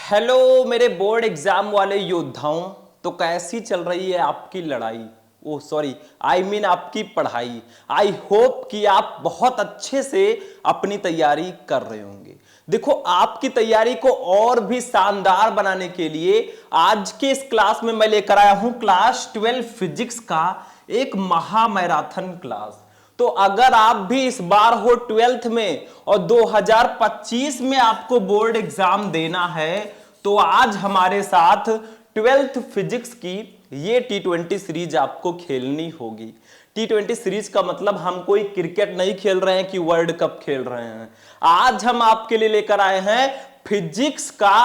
Hello मेरे board exam वाले योद्धाओं। तो कैसी चल रही है आपकी लड़ाई? ओह सॉरी, आई मीन आपकी पढ़ाई। आई होप कि आप बहुत अच्छे से अपनी तैयारी कर रहे होंगे। देखो, आपकी तैयारी को और भी शानदार बनाने के लिए आज के इस क्लास में मैं लेकर आया हूं क्लास 12 फिजिक्स का एक महा मैराथन क्लास। तो अगर आप भी इस बार हो 12th में और 2025 में आपको बोर्ड एग्जाम देना है तो आज हमारे साथ 12th फिजिक्स की ये T20 सीरीज आपको खेलनी होगी। T20 सीरीज का मतलब हम कोई क्रिकेट नहीं खेल रहे हैं कि वर्ल्ड कप खेल रहे हैं। आज हम आपके लिए लेकर आए हैं फिजिक्स का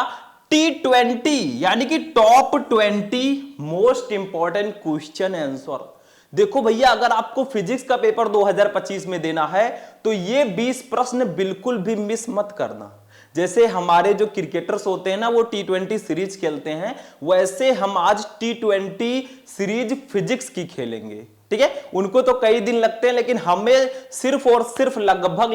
T20 यानी कि top 20 most important question answer. देखो भैया, अगर आपको फिजिक्स का पेपर 2025 में देना है तो ये 20 प्रश्न बिल्कुल भी मिस मत करना। जैसे हमारे जो क्रिकेटर्स होते हैं ना, वो T20 सीरीज खेलते हैं, वैसे हम आज T20 सीरीज फिजिक्स की खेलेंगे। ठीक है, उनको तो कई दिन लगते हैं लेकिन हमें सिर्फ और सिर्फ लगभग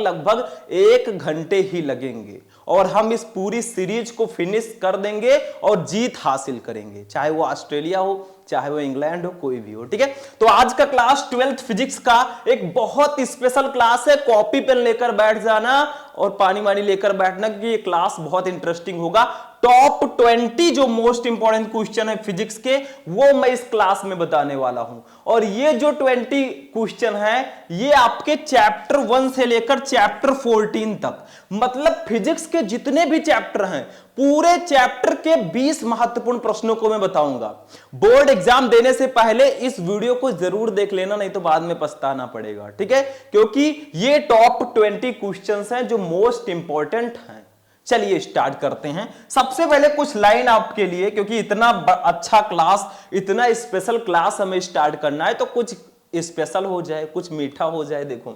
1 घंटे ही लगेंगे और हम इस पूरी सीरीज को फिनिश कर देंगे और जीत हासिल करेंगे, चाहे वो ऑस्ट्रेलिया हो चाहे वो इंग्लैंड हो, कोई भी हो। ठीक है, तो आज का क्लास 12th फिजिक्स का एक बहुत स्पेशल क्लास है। कॉपी पेन लेकर बैठ जाना और पानी वानी लेकर बैठना क्योंकि ये क्लास बहुत इंटरेस्टिंग होगा। टॉप 20 जो मोस्ट इंपॉर्टेंट क्वेश्चन है फिजिक्स के, वो मैं इस क्लास में बताने वाला हूं। और ये जो 20 क्वेश्चन है ये आपके चैप्टर 1 से लेकर चैप्टर 14 तक, मतलब फिजिक्स के जितने भी चैप्टर हैं पूरे चैप्टर के 20 महत्वपूर्ण प्रश्नों को मैं बताऊंगा। बोर्ड एग्जाम देने से पहले इस वीडियो को जरूर देख लेना, नहीं तो बाद में पछताना पड़ेगा। ठीक है, क्योंकि ये टॉप 20 क्वेश्चंस हैं जो मोस्ट इंपॉर्टेंट हैं। चलिए स्टार्ट करते हैं। सबसे पहले कुछ लाइन आपके लिए, क्योंकि इतना अच्छा क्लास, इतना स्पेशल क्लास हमें स्टार्ट करना है तो कुछ स्पेशल हो जाए, कुछ मीठा हो जाए। देखो,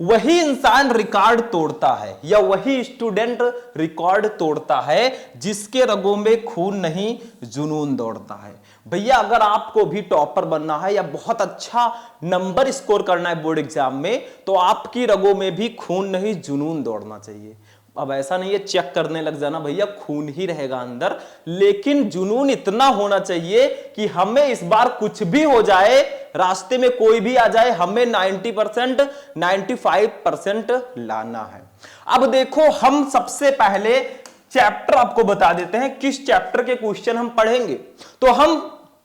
वही इंसान रिकॉर्ड तोड़ता है या वही स्टूडेंट रिकॉर्ड तोड़ता है जिसके रगों में खून नहीं जुनून दौड़ता है। भैया, अगर आपको भी टॉपर बनना है या बहुत अच्छा नंबर स्कोर करना है बोर्ड एग्जाम में तो आपकी रगों में भी खून नहीं जुनून दौड़ना चाहिए। अब ऐसा नहीं है चेक करने लग जाना, भैया खून ही रहेगा अंदर, लेकिन जुनून इतना होना चाहिए कि हमें इस बार कुछ भी हो जाए, रास्ते में कोई भी आ जाए, हमें 90% 95% लाना है। अब देखो, हम सबसे पहले चैप्टर आपको बता देते हैं किस चैप्टर के क्वेश्चन हम पढ़ेंगे। तो हम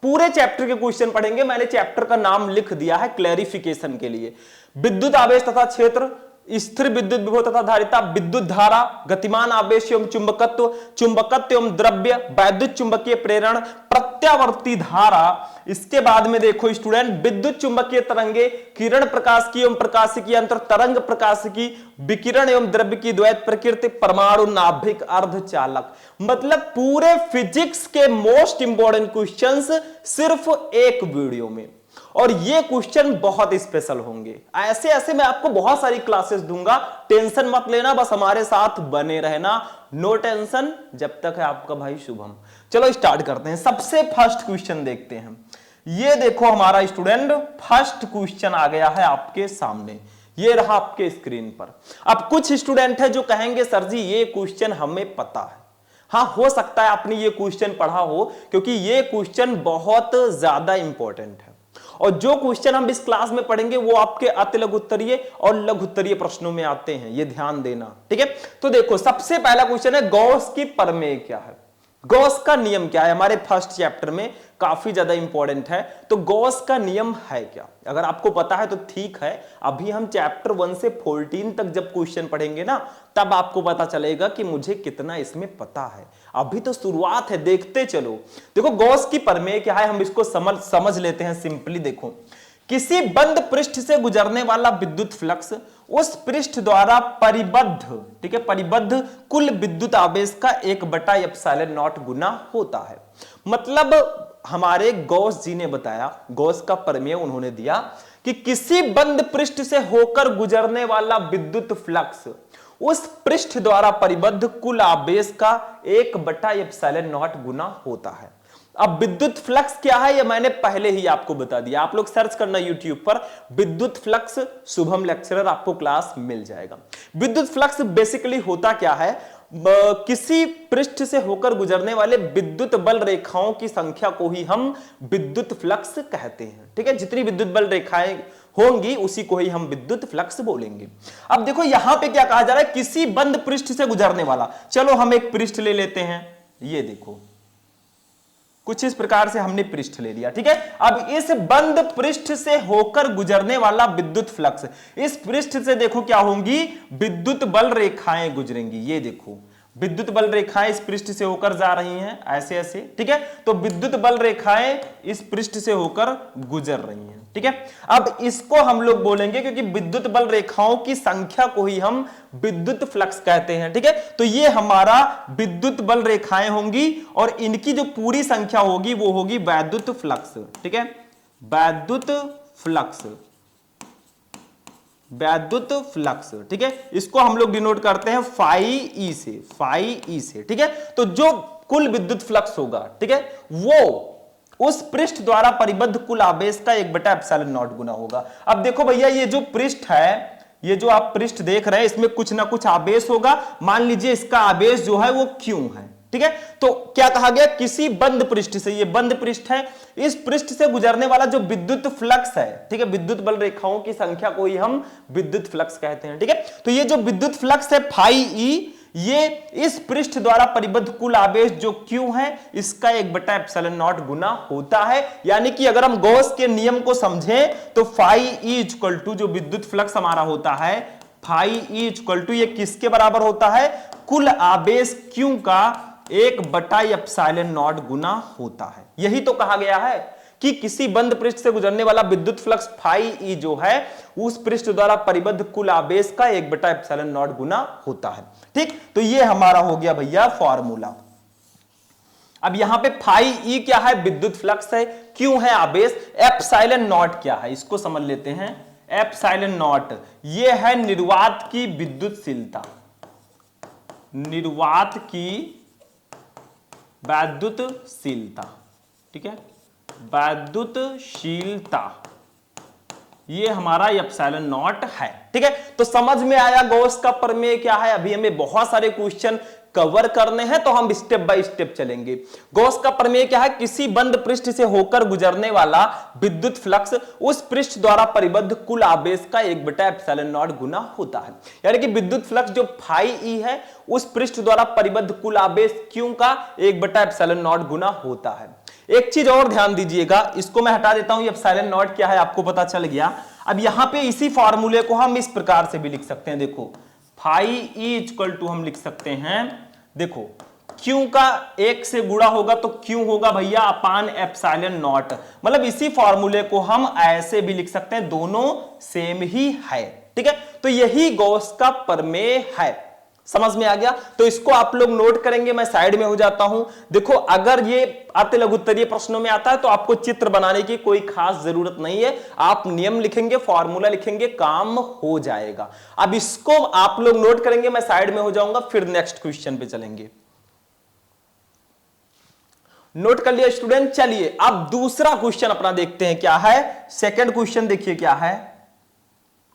पूरे चैप्टर के क्वेश्चन पढ़ेंगे। मैंने चैप्टर का नाम लिख दिया है क्लैरिफिकेशन के लिए। विद्युत आवेश तथा क्षेत्र, स्थिर विद्युत विभव तथा धारिता, विद्युत धारा, गतिमान आवेश एवं चुंबकत्व, चुंबकत्व एवं द्रव्य, वैद्युत चुंबकीय प्रेरण, प्रत्यावर्ती धारा। इसके बाद में देखो स्टूडेंट, विद्युत चुंबकीय तरंगे, किरण प्रकाशिकी एवं प्रकाशिकी अंतर, तरंग प्रकाशिकी, विकिरण एवं द्रव्य की द्वैत प्रकृति, परमाणु, नाभिक, अर्धचालक। मतलब पूरे फिजिक्स के मोस्ट इंपॉर्टेंट क्वेश्चंस सिर्फ एक वीडियो में। और ये क्वेश्चन बहुत स्पेशल होंगे। ऐसे ऐसे मैं आपको बहुत सारी क्लासेस दूंगा, टेंशन मत लेना, बस हमारे साथ बने रहना। नो टेंशन, जब तक है आपका भाई शुभम। चलो स्टार्ट करते हैं। सबसे फर्स्ट क्वेश्चन देखते हैं। ये देखो हमारा स्टूडेंट, फर्स्ट क्वेश्चन आ गया है आपके सामने, ये रहा आपके स्क्रीन पर। अब कुछ स्टूडेंट है जो कहेंगे सर जी ये क्वेश्चन हमें पता है। हाँ, हो सकता है आपने ये क्वेश्चन पढ़ा हो क्योंकि ये क्वेश्चन बहुत ज्यादा इंपॉर्टेंट है। और जो क्वेश्चन हम इस क्लास में पढ़ेंगे वो आपके अति लघु उत्तरीय और लघु उत्तरीय प्रश्नों में आते हैं, ये ध्यान देना। ठीक है, तो देखो सबसे पहला क्वेश्चन है गॉस की प्रमेय क्या है, गॉस का नियम क्या है। हमारे फर्स्ट चैप्टर में काफी ज्यादा इंपॉर्टेंट है। तो गॉस का नियम है क्या, अगर आपको पता है तो ठीक है। अभी हम चैप्टर 1 से 14 तक जब क्वेश्चन पढ़ेंगे ना, तब आपको पता चलेगा कि मुझे कितना इसमें पता है। अभी तो शुरुआत है, देखते चलो। देखो गॉस की प्रमेय क्या है, हम इसको समझ लेते हैं सिंपली। देखो, किसी बंद पृष्ठ से गुजरने वाला विद्युत फ्लक्स उस पृष्ठ द्वारा परिबद्ध, ठीक है, परिबद्ध कुल विद्युत आवेश का 1/ε0 गुना होता है। मतलब हमारे गॉस जी ने बताया, गॉस का प्रमेय उन्होंने दिया कि किसी बंद पृष्ठ से होकर गुजरने वाला विद्युत फ्लक्स उस पृष्ठ द्वारा परिबद्ध कुल आवेश का 1/ε0 गुना होता है। अब विद्युत फ्लक्स क्या है ये मैंने पहले ही आपको बता दिया, आप लोग सर्च करना यूट्यूब पर विद्युत फ्लक्स, शुभम लेक्चरर, आपको क्लास मिल जाएगा। विद्युत फ्लक्स बेसिकली होता क्या है, किसी पृष्ठ से होकर गुजरने वाले विद्युत बल रेखाओं की संख्या को ही हम विद्युत फ्लक्स कहते हैं। ठीक है, जितनी विद्युत बल रेखाएं होंगी उसी को ही हम विद्युत फ्लक्स बोलेंगे। अब देखो यहां पे क्या कहा जा रहा है, किसी बंद पृष्ठ से गुजरने वाला। चलो हम एक पृष्ठ ले लेते हैं, ये देखो कुछ इस प्रकार से हमने पृष्ठ ले लिया। ठीक है, अब इस बंद पृष्ठ से होकर गुजरने वाला विद्युत फ्लक्स, इस पृष्ठ से देखो क्या होंगी, विद्युत बल रेखाएं गुजरेंगी। ये देखो विद्युत बल रेखाएं इस पृष्ठ से होकर जा रही हैं, ऐसे ऐसे। ठीक है, तो विद्युत बल रेखाएं इस पृष्ठ से होकर गुजर रही हैं। ठीक है, अब इसको हम लोग बोलेंगे, क्योंकि विद्युत बल रेखाओं की संख्या को ही हम विद्युत फ्लक्स कहते हैं। ठीक है, तो ये हमारा विद्युत बल रेखाएं होंगी और इनकी जो पूरी संख्या होगी वो होगी वैद्युत फ्लक्स। ठीक है, वैद्युत फ्लक्स, वैद्युत फ्लक्स। ठीक है, इसको हम लोग डिनोट करते हैं फाई ई से, फाई ई से। ठीक है, तो जो कुल विद्युत फ्लक्स होगा, ठीक है, वो उस पृष्ठ द्वारा परिबद्ध कुल आवेश का 1/ε0 गुना होगा। अब देखो भैया, ये जो पृष्ठ है, ये जो आप पृष्ठ देख रहे हैं, इसमें कुछ ना कुछ आवेश होगा। मान लीजिए इसका आवेश जो है वो क्यू है। ठीक है, तो क्या कहा गया, किसी बंद पृष्ठ से, ये बंद पृष्ठ है, इस पृष्ठ से गुजरने वाला जो विद्युत फ्लक्स है, ठीक है, विद्युत बल रेखाओं की संख्या को ही हम विद्युत फ्लक्स कहते हैं। ठीक है, तो ये जो विद्युत फ्लक्स है फाई ई, ये इस पृष्ठ द्वारा परिबद्ध कुल आवेश जो Q है, इसका 1/ε0 गुना होता है। यानी कि अगर हम गॉस के नियम को समझें तो फाई ई इक्वल टू, जो विद्युत फ्लक्स हमारा होता है, फाई ई इक्वल टू, ये किसके बराबर होता है, कुल आवेश Q का 1/ε0 गुना होता है। यही तो कहा गया है कि किसी बंद पृष्ठ से गुजरने वाला विद्युत फ्लक्स फाई ई जो है, उस पृष्ठ द्वारा परिबद्ध कुल आवेश का 1/ε0 गुना होता है। ठीक, तो ये हमारा हो गया भैया फॉर्मूला। अब यहां पे फाई ई क्या है, विद्युत फ्लक्स है, क्यों है आवेश, ε0 क्या है, इसको समझ लेते हैं। ε0 ये है निर्वात की विद्युतशीलता, निर्वात की वैद्युतशीलता। ठीक है, वैद्युतशीलता, ये हमारा ε0 है। ठीक है, तो समझ में आया गॉस का प्रमेय क्या है। अभी हमें बहुत सारे क्वेश्चन कवर करने हैं, तो हम स्टेप बाय स्टेप चलेंगे। गॉस का प्रमेय क्या है, किसी बंद पृष्ठ से होकर गुजरने वाला विद्युत फ्लक्स उस पृष्ठ द्वारा परिबद्ध कुल आवेश का 1/ε0 गुना होता है। यानी कि विद्युत फ्लक्स जो फाई ई है, उस पृष्ठ द्वारा परिबद्ध कुल आवेश Q का 1/ε0 गुना होता है। एक चीज और ध्यान दीजिएगा, इसको मैं हटा देता हूं, ये ε0 क्या है आपको पता चल गया। अब यहां पे इसी फॉर्मूले को हम इस प्रकार से भी लिख सकते हैं, देखो फाई ई इक्वल टू हम लिख सकते हैं, देखो Q का 1 से गुणा होगा तो Q होगा भैया अपान ε0। मतलब इसी फॉर्मूले को हम ऐसे भी लिख सकते हैं, दोनों सेम ही है। ठीक है, तो यही गॉस का प्रमेय है। समझ में आ गया, तो इसको आप लोग नोट करेंगे, मैं साइड में हो जाता हूं। देखो अगर ये अति लघुत्तरीय प्रश्नों में आता है तो आपको चित्र बनाने की कोई खास जरूरत नहीं है, आप नियम लिखेंगे, फॉर्मूला लिखेंगे, काम हो जाएगा। अब इसको आप लोग नोट करेंगे, मैं साइड में हो जाऊंगा, फिर नेक्स्ट क्वेश्चन पे चलेंगे। नोट कर लिया स्टूडेंट, चलिए अब दूसरा क्वेश्चन अपना देखते हैं क्या है। सेकंड क्वेश्चन देखिए क्या है।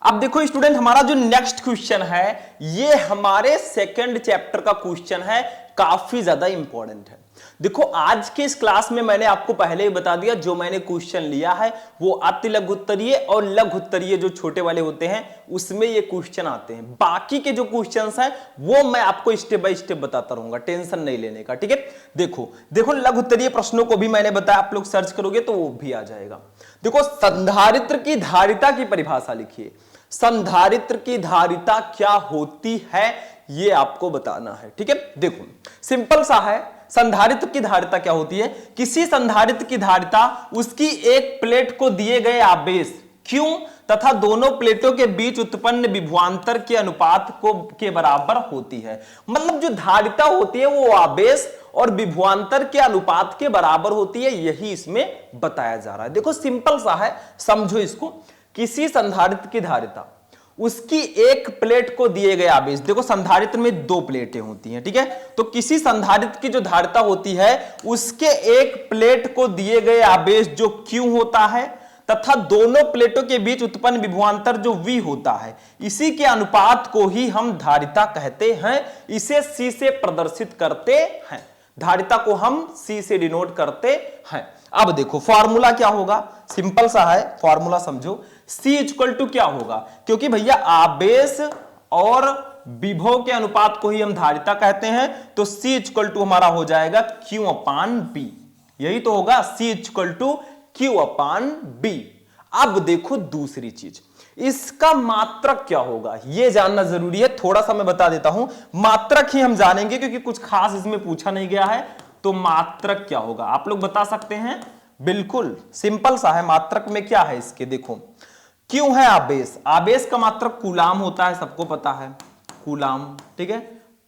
अब देखो स्टूडेंट, हमारा जो नेक्स्ट क्वेश्चन है, ये हमारे सेकंड चैप्टर का क्वेश्चन है, काफी ज्यादा इंपॉर्टेंट है। देखो आज के इस क्लास में मैंने आपको पहले ही बता दिया, जो मैंने क्वेश्चन लिया है वो अति लघुत्तरीय और लघुत्तरीय जो छोटे वाले होते हैं उसमें ये क्वेश्चन आते हैं। बाकी के जो क्वेश्चंस हैं वो मैं आपको स्टेप बाय स्टेप बताता रहूंगा, टेंशन नहीं लेने का। ठीक है, देखो लघुत्तरीय प्रश्नों को भी मैंने बताया, आप लोग सर्च करोगे तो वो भी आ जाएगा। देखो संधारित्र की धारिता की परिभाषा लिखिए। संधारित्र की धारिता क्या होती है ये आपको बताना है। ठीक है, देखो सिंपल सा है, संधारित्र की धारिता क्या होती है, किसी संधारित्र की धारिता उसकी एक प्लेट को दिए गए आवेश Q तथा दोनों प्लेटों के बीच उत्पन्न विभवांतर के अनुपात को के बराबर होती है। मतलब जो धारिता होती है वो आवेश और विभवांतर के अनुपात के बराबर होती है, यही इसमें बताया जा रहा है। देखो सिंपल सा है, समझो इसको। किसी संधारित्र की धारिता उसकी एक प्लेट को दिए गए आवेश, देखो संधारित्र में 2 प्लेटें होती हैं। ठीक है, तो किसी संधारित्र की जो धारिता होती है उसके एक प्लेट को दिए गए आवेश जो Q होता है तथा दोनों प्लेटों के बीच उत्पन्न विभवांतर जो v होता है, इसी के अनुपात को ही हम धारिता कहते हैं। इसे c से प्रदर्शित करते हैं। धारिता को हम c से डिनोट करते हैं। अब देखो फॉर्मूला क्या होगा, सिंपल सा है फॉर्मूला, समझो। c इक्वल टू क्या होगा, क्योंकि भैया आवेश और विभव के अनुपात को ही हम धारिता कहते हैं, तो c इक्वल टू हमारा हो जाएगा q अपान b। यही तो होगा, c equal to q upon b। अब देखो दूसरी चीज, इसका मात्रक क्या होगा यह जानना जरूरी है। थोड़ा सा मैं बता देता हूं, मात्रक ही हम जानेंगे क्योंकि कुछ खास इसमें पूछा नहीं गया है। तो मात्रक क्या होगा आप लोग बता सकते हैं? बिल्कुल सिंपल सा है। मात्रक में क्या है इसके, देखो क्यों है आवेश, आवेश का मात्रक कूलाम होता है, सबको पता है कूलाम, ठीक है।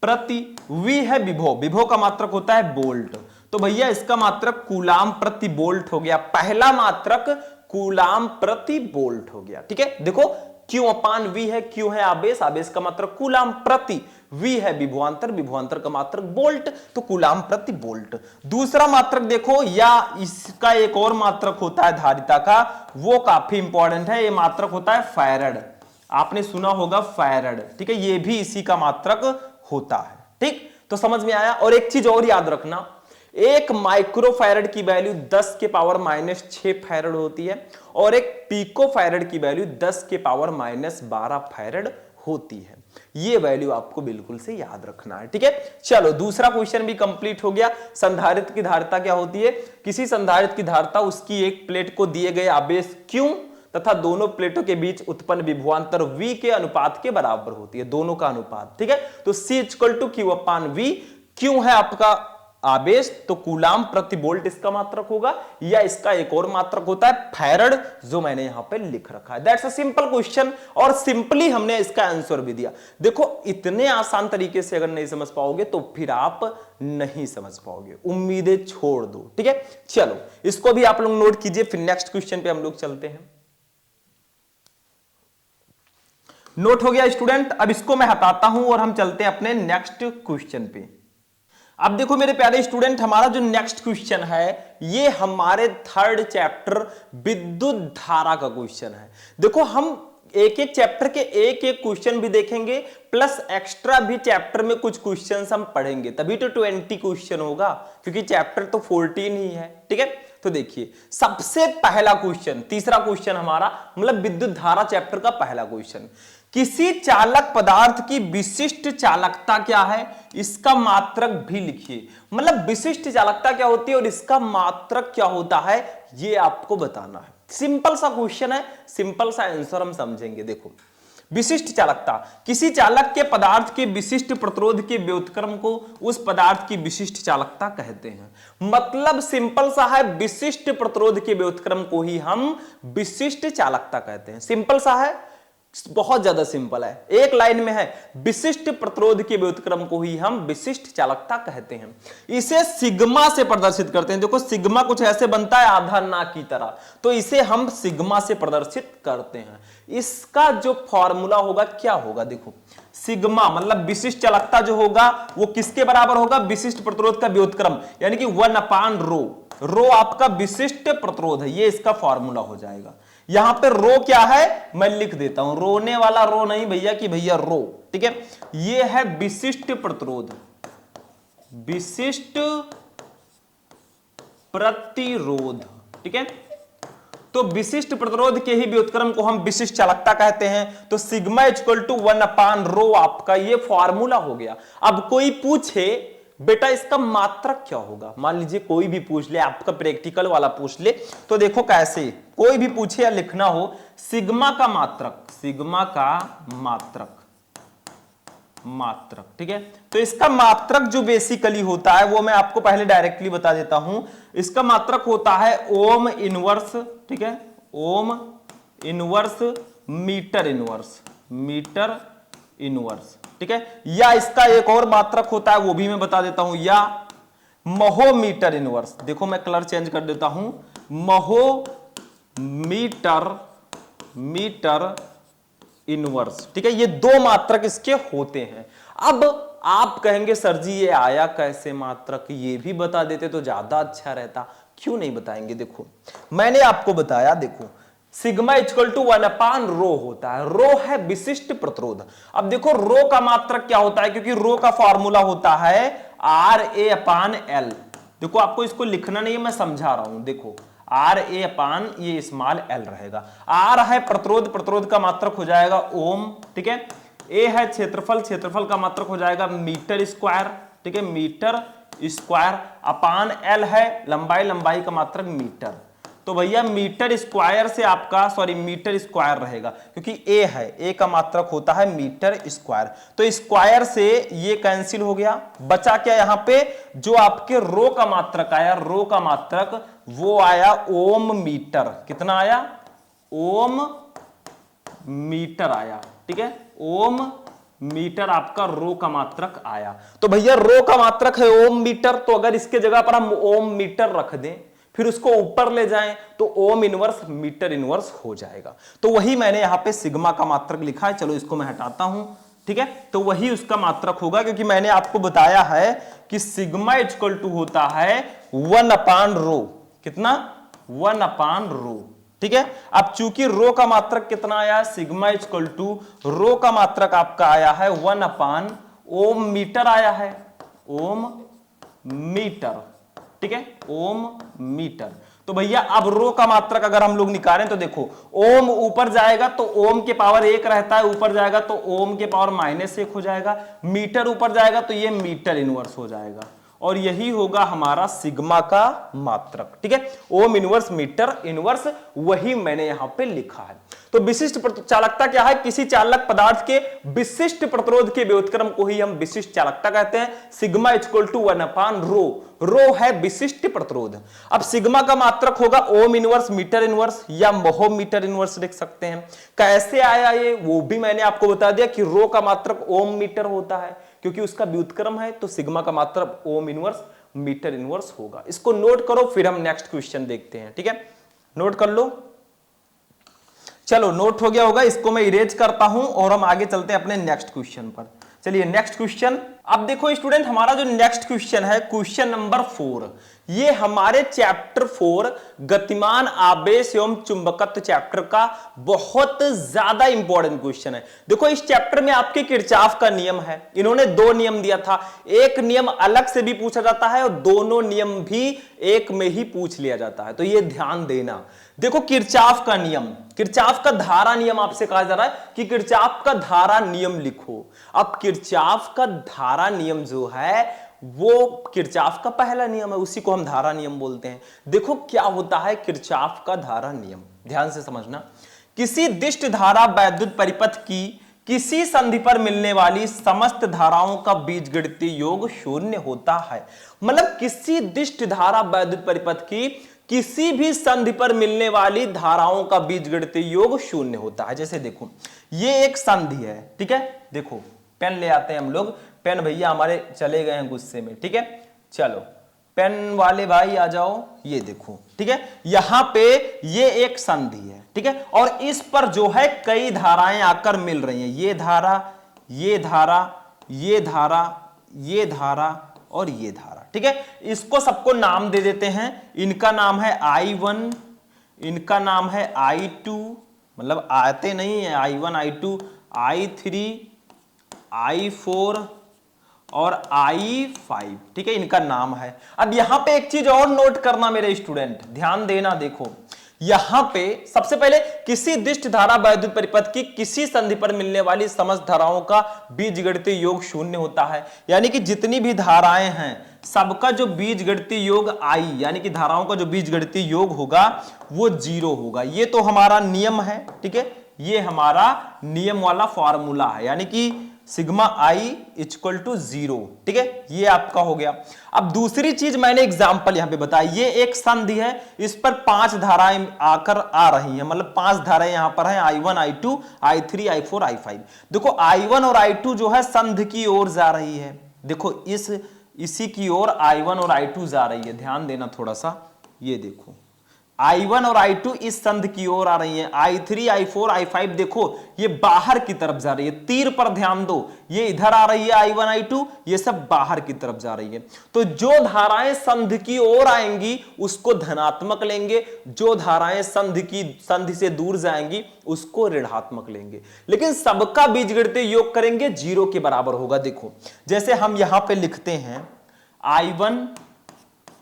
प्रति v है विभव, विभव का मात्रक होता है वोल्ट, तो भैया इसका मात्रक कूलाम प्रति वोल्ट हो गया। पहला मात्रक कूलाम प्रति वोल्ट हो गया, ठीक है। देखो Q अपान V है, Q है आवेश, आवेश का मात्रक कूलाम, प्रति V है विभवांतर, विभवांतर का मात्रक वोल्ट, तो कूलाम प्रति वोल्ट। दूसरा मात्रक देखो, या इसका एक और मात्रक होता है धारिता का, वो काफी इंपॉर्टेंट है, ये मात्रक होता है फैरड। आपने सुना होगा फैरड, ठीक है, ये भी इसी का मात्रक होता है, ठीक। तो समझ में आया। और एक चीज और याद रखना, एक माइक्रो फैरड की वैल्यू 10 के पावर -6 फैरड होती है और एक पीको फैरड की वैल्यू 10 के पावर -12 फैरड होती है। ये वैल्यू आपको बिल्कुल से याद रखना है, ठीक है। चलो दूसरा क्वेश्चन भी कंप्लीट हो गया। संधारित्र की धारिता क्या होती है? किसी संधारित्र की धारिता उसकी एक प्लेट को दिए गए आवेश Q तथा दोनों प्लेटों के बीच उत्पन्न विभवांतर V के अनुपात के बराबर होती है, दोनों का अनुपात, ठीक है। तो C equal to Q upon V। Q है आपका आवेश, तो कूलाम प्रति वोल्ट इसका मात्रक होगा, या इसका एक और मात्रक होता है फैरड, जो मैंने यहां पे लिख रखा है। दैट्स अ सिंपल क्वेश्चन, और सिंपली हमने इसका आंसर भी दिया। देखो इतने आसान तरीके से अगर नहीं समझ पाओगे तो फिर आप नहीं समझ पाओगे, उम्मीदें छोड़ दो, ठीक है। चलो इसको भी आप लोग नोट कीजिए, फिर नेक्स्ट क्वेश्चन पे हम लोग चलते हैं। नोट हो गया स्टूडेंट? अब इसको मैं हटाता हूं और हम चलते हैं अपने नेक्स्ट क्वेश्चन पे। अब देखो मेरे प्यारे स्टूडेंट, हमारा जो नेक्स्ट क्वेश्चन है ये हमारे थर्ड चैप्टर विद्युत धारा का क्वेश्चन है। देखो हम एक एक चैप्टर के एक एक क्वेश्चन भी देखेंगे, प्लस एक्स्ट्रा भी चैप्टर में कुछ क्वेश्चंस हम पढ़ेंगे, तभी तो 20 क्वेश्चन होगा, क्योंकि चैप्टर तो 14 ही है, ठीक है। तो देखिए सबसे पहला क्वेश्चन, तीसरा क्वेश्चन हमारा, मतलब विद्युत धारा चैप्टर का पहला क्वेश्चन, किसी चालक पदार्थ की विशिष्ट चालकता क्या है, इसका मात्रक भी लिखिए। मतलब विशिष्ट चालकता क्या होती है और इसका मात्रक क्या होता है, ये आपको बताना है। सिंपल सा क्वेश्चन है, सिंपल सा आंसर हम समझेंगे। देखो विशिष्ट चालकता, किसी चालक के पदार्थ के विशिष्ट प्रतिरोध के व्युत्क्रम को उस पदार्थ की विशिष्ट चालकता कहते हैं। मतलब सिंपल सा है, विशिष्ट प्रतिरोध के व्युत्क्रम को ही हम विशिष्ट चालकता कहते हैं। सिंपल सा है, बहुत ज्यादा सिंपल है, एक लाइन में है, विशिष्ट प्रतिरोध के व्युत्क्रम को ही हम विशिष्ट चालकता कहते हैं। इसे सिग्मा से प्रदर्शित करते हैं। देखो सिग्मा कुछ ऐसे बनता है आधा ना की तरह, तो इसे हम सिग्मा से प्रदर्शित करते हैं। इसका जो फॉर्मूला होगा क्या होगा, देखो सिग्मा मतलब विशिष्ट चालकता जो होगा वो किसके बराबर होगा, विशिष्ट प्रतिरोध का व्युत्क्रम, यानी कि 1 अपान रो। रो आपका विशिष्ट प्रतिरोध है, ये इसका फॉर्मूला हो जाएगा। यहां पे रो क्या है मैं लिख देता हूं, रोने वाला रो नहीं भैया कि भैया रो, ठीक है। ये है विशिष्ट प्रतिरोध, विशिष्ट प्रतिरोध, ठीक है। तो विशिष्ट प्रतिरोध के ही व्युत्क्रम को हम विशिष्ट चालकता कहते हैं। तो सिग्मा इक्वल टू 1 अपान रो आपका ये फॉर्मूला हो गया। अब कोई पूछे बेटा इसका मात्रक क्या होगा, मान लीजिए कोई भी पूछ ले, आपका प्रैक्टिकल वाला पूछ ले, तो देखो कैसे कोई भी पूछे या लिखना हो, सिग्मा का मात्रक, सिग्मा का मात्रक, मात्रक, ठीक है। तो इसका मात्रक जो बेसिकली होता है वो मैं आपको पहले डायरेक्टली बता देता हूं। इसका मात्रक होता है ओम इनवर्स, ठीक है, ohm inverse metre inverse, metre inverse, ठीक है। या इसका एक और मात्रक होता है वो भी मैं बता देता हूं, या महोमीटर इनवर्स। देखो मैं कलर चेंज कर देता हूं, महोमीटर मीटर इनवर्स, ठीक है। ये दो मात्रक इसके होते हैं। अब आप कहेंगे सर जी ये आया कैसे मात्रक, ये भी बता देते तो ज्यादा अच्छा रहता। क्यों नहीं बताएंगे, देखो मैंने आपको बताया, देखो सिग्मा इक्वल टू 1/रो होता है। रो है विशिष्ट प्रतिरोध। अब देखो रो का मात्रक क्या होता है, क्योंकि रो का फॉर्मूला होता है RA/L। देखो आपको इसको लिखना नहीं है, मैं समझा रहा हूं। देखो RA/ ये स्मॉल l रहेगा। R है प्रतिरोध, प्रतिरोध का मात्रक हो जाएगा ओम, ठीक है। A है क्षेत्रफल, क्षेत्रफल का मात्रक हो जाएगा मीटर स्क्वायर, ठीक है, मीटर स्क्वायर। अपान L है लंबाई, लंबाई का मात्रक मीटर। तो भैया मीटर स्क्वायर से आपका मीटर स्क्वायर रहेगा, क्योंकि A है, A का मात्रक होता है मीटर स्क्वायर। तो स्क्वायर से ये कैंसिल हो गया, बचा क्या यहां पे, जो आपके रो का मात्रक आया, रो का मात्रक वो आया ओम मीटर। कितना आया, ओम मीटर आया, ठीक है, ओम मीटर आपका रो का मात्रक आया। तो भैया रो का मात्रक है ओम मीटर, तो अगर इसके जगह पर हम ओम मीटर रख दें, फिर उसको ऊपर ले जाएं, तो ओम इनवर्स मीटर इनवर्स हो जाएगा। तो वही मैंने यहां पे सिग्मा का मात्रक लिखा है। चलो इसको मैं हटाता हूं, ठीक है। तो वही उसका मात्रक होगा, क्योंकि मैंने आपको बताया है कि सिग्मा इक्वल टू होता है 1/रो। कितना, 1/रो, ठीक है। अब चूंकि रो का मात्रक कितना आया, सिग्मा इक्वल टू रो का मात्रक आपका आया है 1/ओम मीटर आया है, ओम मीटर, ठीक है, ओम मीटर। तो भैया अब रो का मात्रक अगर हम लोग निकालें तो देखो ओम ऊपर जाएगा तो ओम के पावर 1 रहता है, ऊपर जाएगा तो ओम के पावर -1 हो जाएगा। मीटर ऊपर जाएगा तो ये मीटर इनवर्स हो जाएगा, और यही होगा हमारा सिग्मा का मात्रक, ठीक है। ओम इनवर्स मीटर इनवर्स, वही मैंने यहां पे लिखा है। तो विशिष्ट चालकता क्या है, किसी चालक पदार्थ के विशिष्ट प्रतिरोध के व्युत्क्रम को ही हम विशिष्ट चालकता कहते हैं। सिग्मा इक्वल टू 1/रो, रो है विशिष्ट प्रतिरोध। अब सिग्मा का मात्रक होगा ओम इनवर्स मीटर इनवर्स, या महो मीटर इनवर्स लिख सकते हैं। कैसे आया ये, वो भी मैंने आपको बता दिया कि रो का मात्रक ओम मीटर होता है, क्योंकि उसका व्युत्क्रम है, तो सिग्मा का मात्रक ओम इनवर्स मीटर इनवर्स होगा। इसको नोट करो, फिर हम नेक्स्ट क्वेश्चन देखते हैं, ठीक है। नोट कर लो, चलो नोट हो गया होगा। इसको मैं इरेज करता हूं और हम आगे चलते हैं अपने नेक्स्ट क्वेश्चन पर। चलिए नेक्स्ट क्वेश्चन। अब देखो स्टूडेंट, हमारा जो नेक्स्ट क्वेश्चन है, क्वेश्चन नंबर 4, ये हमारे चैप्टर 4 गतिमान आवेश एवं चुंबकत्व चैप्टर का बहुत ज्यादा इंपॉर्टेंट क्वेश्चन है। देखो इस चैप्टर में आपके किरचॉफ का नियम है। इन्होंने 2 नियम दिया था, एक नियम अलग से भी पूछा जाता है और दोनों नियम भी एक में ही पूछ लिया जाता है, तो ये ध्यान देना। देखो किरचॉफ का नियम, किरचॉफ का धारा नियम आपसे कहा जा रहा है कि किरचॉफ का धारा नियम लिखो। अब किरचॉफ का धारा नियम जो है वो किरचॉफ का पहला नियम है, उसी को हम धारा नियम बोलते हैं। देखो क्या होता है किरचॉफ का धारा नियम, ध्यान से समझना। किसी दिष्ट धारा वैद्युत परिपथ की किसी संधि पर मिलने वाली समस्त धाराओं का बीजगणितीय योग शून्य होता है। मतलब किसी दिष्ट धारा वैद्युत परिपथ की किसी भी संधि पर मिलने वाली धाराओं का बीजगणितीय योग शून्य होता है। जैसे देखो ये एक संधि है, ठीक है। देखो पेन ले आते हैं हम लोग, पेन भैया हमारे चले गए हैं गुस्से में, ठीक है। चलो पेन वाले भाई आ जाओ, ये देखो, ठीक है। यहां पे ये एक संधि है, ठीक है, और इस पर जो है कई धाराएं आकर मिल रही हैं। ये धारा, ये धारा, ये धारा, ये धारा और ये धारा, ठीक है। इसको सबको नाम दे देते हैं। इनका नाम है I1, इनका नाम है I2, मतलब आते नहीं है, I1 I2 I3 I4 और I5, ठीक है, इनका नाम है। अब यहां पे एक चीज और नोट करना मेरे स्टूडेंट, ध्यान देना। देखो यहां पे सबसे पहले किसी दिष्ट धारा वैद्युत परिपथ की किसी संधि पर मिलने वाली समस्त धाराओं का बीजगणितीय योग शून्य होता है। यानी कि जितनी भी धाराएं हैं सबका जो बीजगणितीय योग I, यानी कि धाराओं का जो बीजगणितीय योग होगा वो 0 होगा। ये तो हमारा नियम है, ठीक है, ये हमारा नियम वाला फॉर्मूला है, यानी कि सिग्मा I इक्वल टू 0, ठीक है, ये आपका हो गया। अब दूसरी चीज मैंने एग्जांपल यहां पे बताई, ये एक संधि है, इस पर 5 धाराएं आकर आ रही हैं, मतलब 5 धाराएं यहां पर हैं, I1 I2 I3 I4 I5। देखो I1 और I2 जो है संधि की ओर जा रही है। देखो इसी की ओर I1 और I2 जा रही है, ध्यान देना थोड़ा सा। ये देखो I1 और I2 इस संध की ओर आ रही हैं, I3, I4, I5 देखो ये बाहर की तरफ जा रही है। तीर पर ध्यान दो, ये इधर आ रही है I1, I2, ये सब बाहर की तरफ जा रही है। तो जो धाराएं संध की ओर आएंगी उसको धनात्मक लेंगे, जो धाराएं संधि से दूर जाएंगी उसको ऋणात्मक लेंगे। लेकिन सबका बीजगणितीय योग करेंगे 0 के बराबर होगा। देखो जैसे हम यहां पे लिखते हैं I1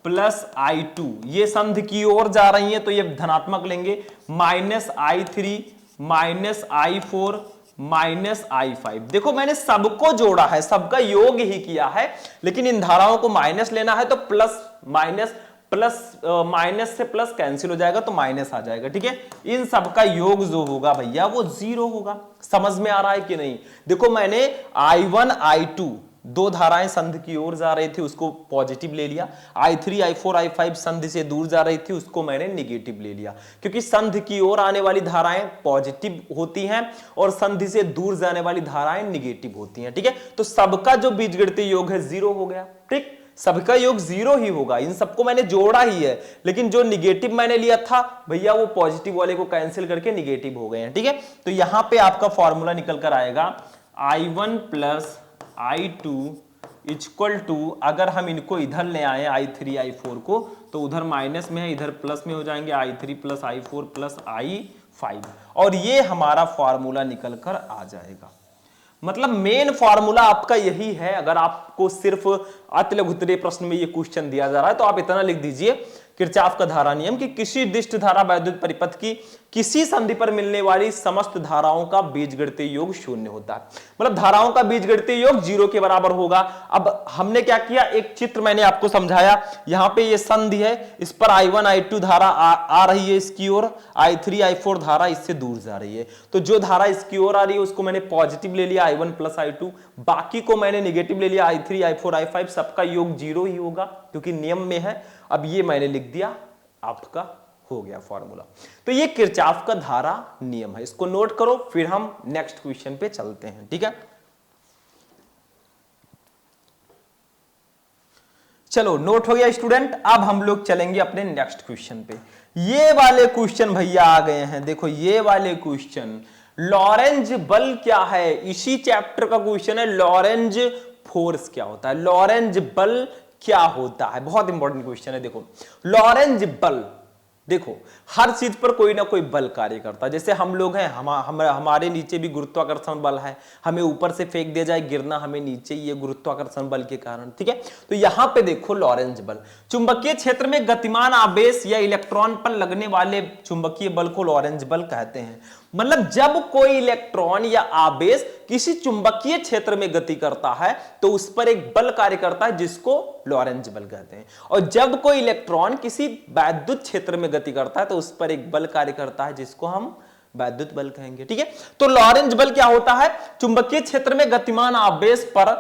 प्लस I2, ये संध की ओर जा रही है तो ये धनात्मक लेंगे, minus I3 minus I4 minus I5। देखो मैंने सबको जोड़ा है, सबका योग ही किया है, लेकिन इन धाराओं को माइनस लेना है तो प्लस माइनस माइनस से प्लस कैंसिल हो जाएगा तो माइनस आ जाएगा। ठीक है, इन सबका योग जो होगा भैया वो 0 होगा। समझ में आ रहा है कि नहीं? देखो मैंने I1 I2 दो धाराएं संध की ओर जा रही थी उसको पॉजिटिव ले लिया, I3 I4 I5 संध से दूर जा रही थी उसको मैंने निगेटिव ले लिया, क्योंकि संध की ओर आने वाली धाराएं पॉजिटिव होती हैं और संधि से दूर जाने वाली धाराएं निगेटिव होती हैं। ठीक है, तो सबका जो बीजगणितीय योग है 0 हो गया। ठीक, सबका योग 0 ही होगा, इन सबको मैंने जोड़ा ही है, लेकिन जो निगेटिव मैंने लिया था भैया वो पॉजिटिव वाले को कैंसिल करके निगेटिव हो गए हैं। ठीक है, तो यहां पे आपका फॉर्मूला निकल कर आएगा I1 plus I2 equal to, अगर हम इनको इधर ले आए I3 I4 को तो उधर माइनस में है, इधर प्लस में हो जाएंगे I3 plus I4 plus I5, और ये हमारा फॉर्मूला निकल कर आ जाएगा। मतलब मेन फॉर्मूला आपका यही है। अगर आपको सिर्फ अति लघुत्तरीय प्रश्न में ये क्वेश्चन दिया जा रहा है तो आप इतना लिख दीजिए किरचॉफ का धारा नियम कि किसी दिष्ट धारा वैद्युत परिपथ की किसी संधि पर मिलने वाली समस्त धाराओं का बीजगणितीय योग 0 होता है। मतलब धाराओं का बीजगणितीय योग 0 के बराबर होगा। अब हमने क्या किया, एक चित्र मैंने आपको समझाया, यहां पे ये संधि है, इस पर I1 I2 धारा आ रही है इसकी ओर, I3 I4 धारा इससे दूर जा रही है। तो जो धारा इसकी ओर आ रही है उसको मैंने पॉजिटिव ले लिया I1 प्लस I2, बाकी को मैंने निगेटिव ले लिया I3 I4 I5, सबका योग 0 ही होगा क्योंकि नियम में है। अब ये मैंने लिख दिया, आपका हो गया फॉर्मूला। तो ये किरचॉफ का धारा नियम है, इसको नोट करो, फिर हम नेक्स्ट क्वेश्चन पे चलते हैं। ठीक है, चलो नोट हो गया स्टूडेंट। अब हम लोग चलेंगे अपने नेक्स्ट क्वेश्चन पे। ये वाले क्वेश्चन भैया आ गए हैं, देखो ये वाले क्वेश्चन, लॉरेंज बल क्या है, इसी चैप्टर का क्वेश्चन है। लॉरेंज फोर्स क्या होता है, लॉरेंज बल क्या होता है, बहुत इंपॉर्टेंट क्वेश्चन है। देखो लॉरेंज बल, देखो हर चीज पर कोई ना कोई बल कार्य करता है। जैसे हम लोग हैं, हमारे नीचे भी गुरुत्वाकर्षण बल है, हमें ऊपर से फेंक दिया जाए गिरना हमें नीचे, ये गुरुत्वाकर्षण बल के कारण। ठीक है, तो यहां पे देखो लॉरेंज बल, चुंबकीय क्षेत्र में गतिमान आवेश या इलेक्ट्रॉन पर लगने वाले चुंबकीय बल को लॉरेंज बल कहते हैं। मतलब जब कोई इलेक्ट्रॉन या आवेश किसी चुंबकीय क्षेत्र में गति करता है तो उस पर एक बल कार्य करता है जिसको लॉरेंज बल कहते हैं, और जब कोई इलेक्ट्रॉन किसी वैद्युत क्षेत्र में गति करता है तो उस पर एक बल कार्य करता है जिसको हम वैद्युत बल कहेंगे। ठीक है, तो लॉरेंज बल क्या होता है, चुंबकीय क्षेत्र में गतिमान आवेश पर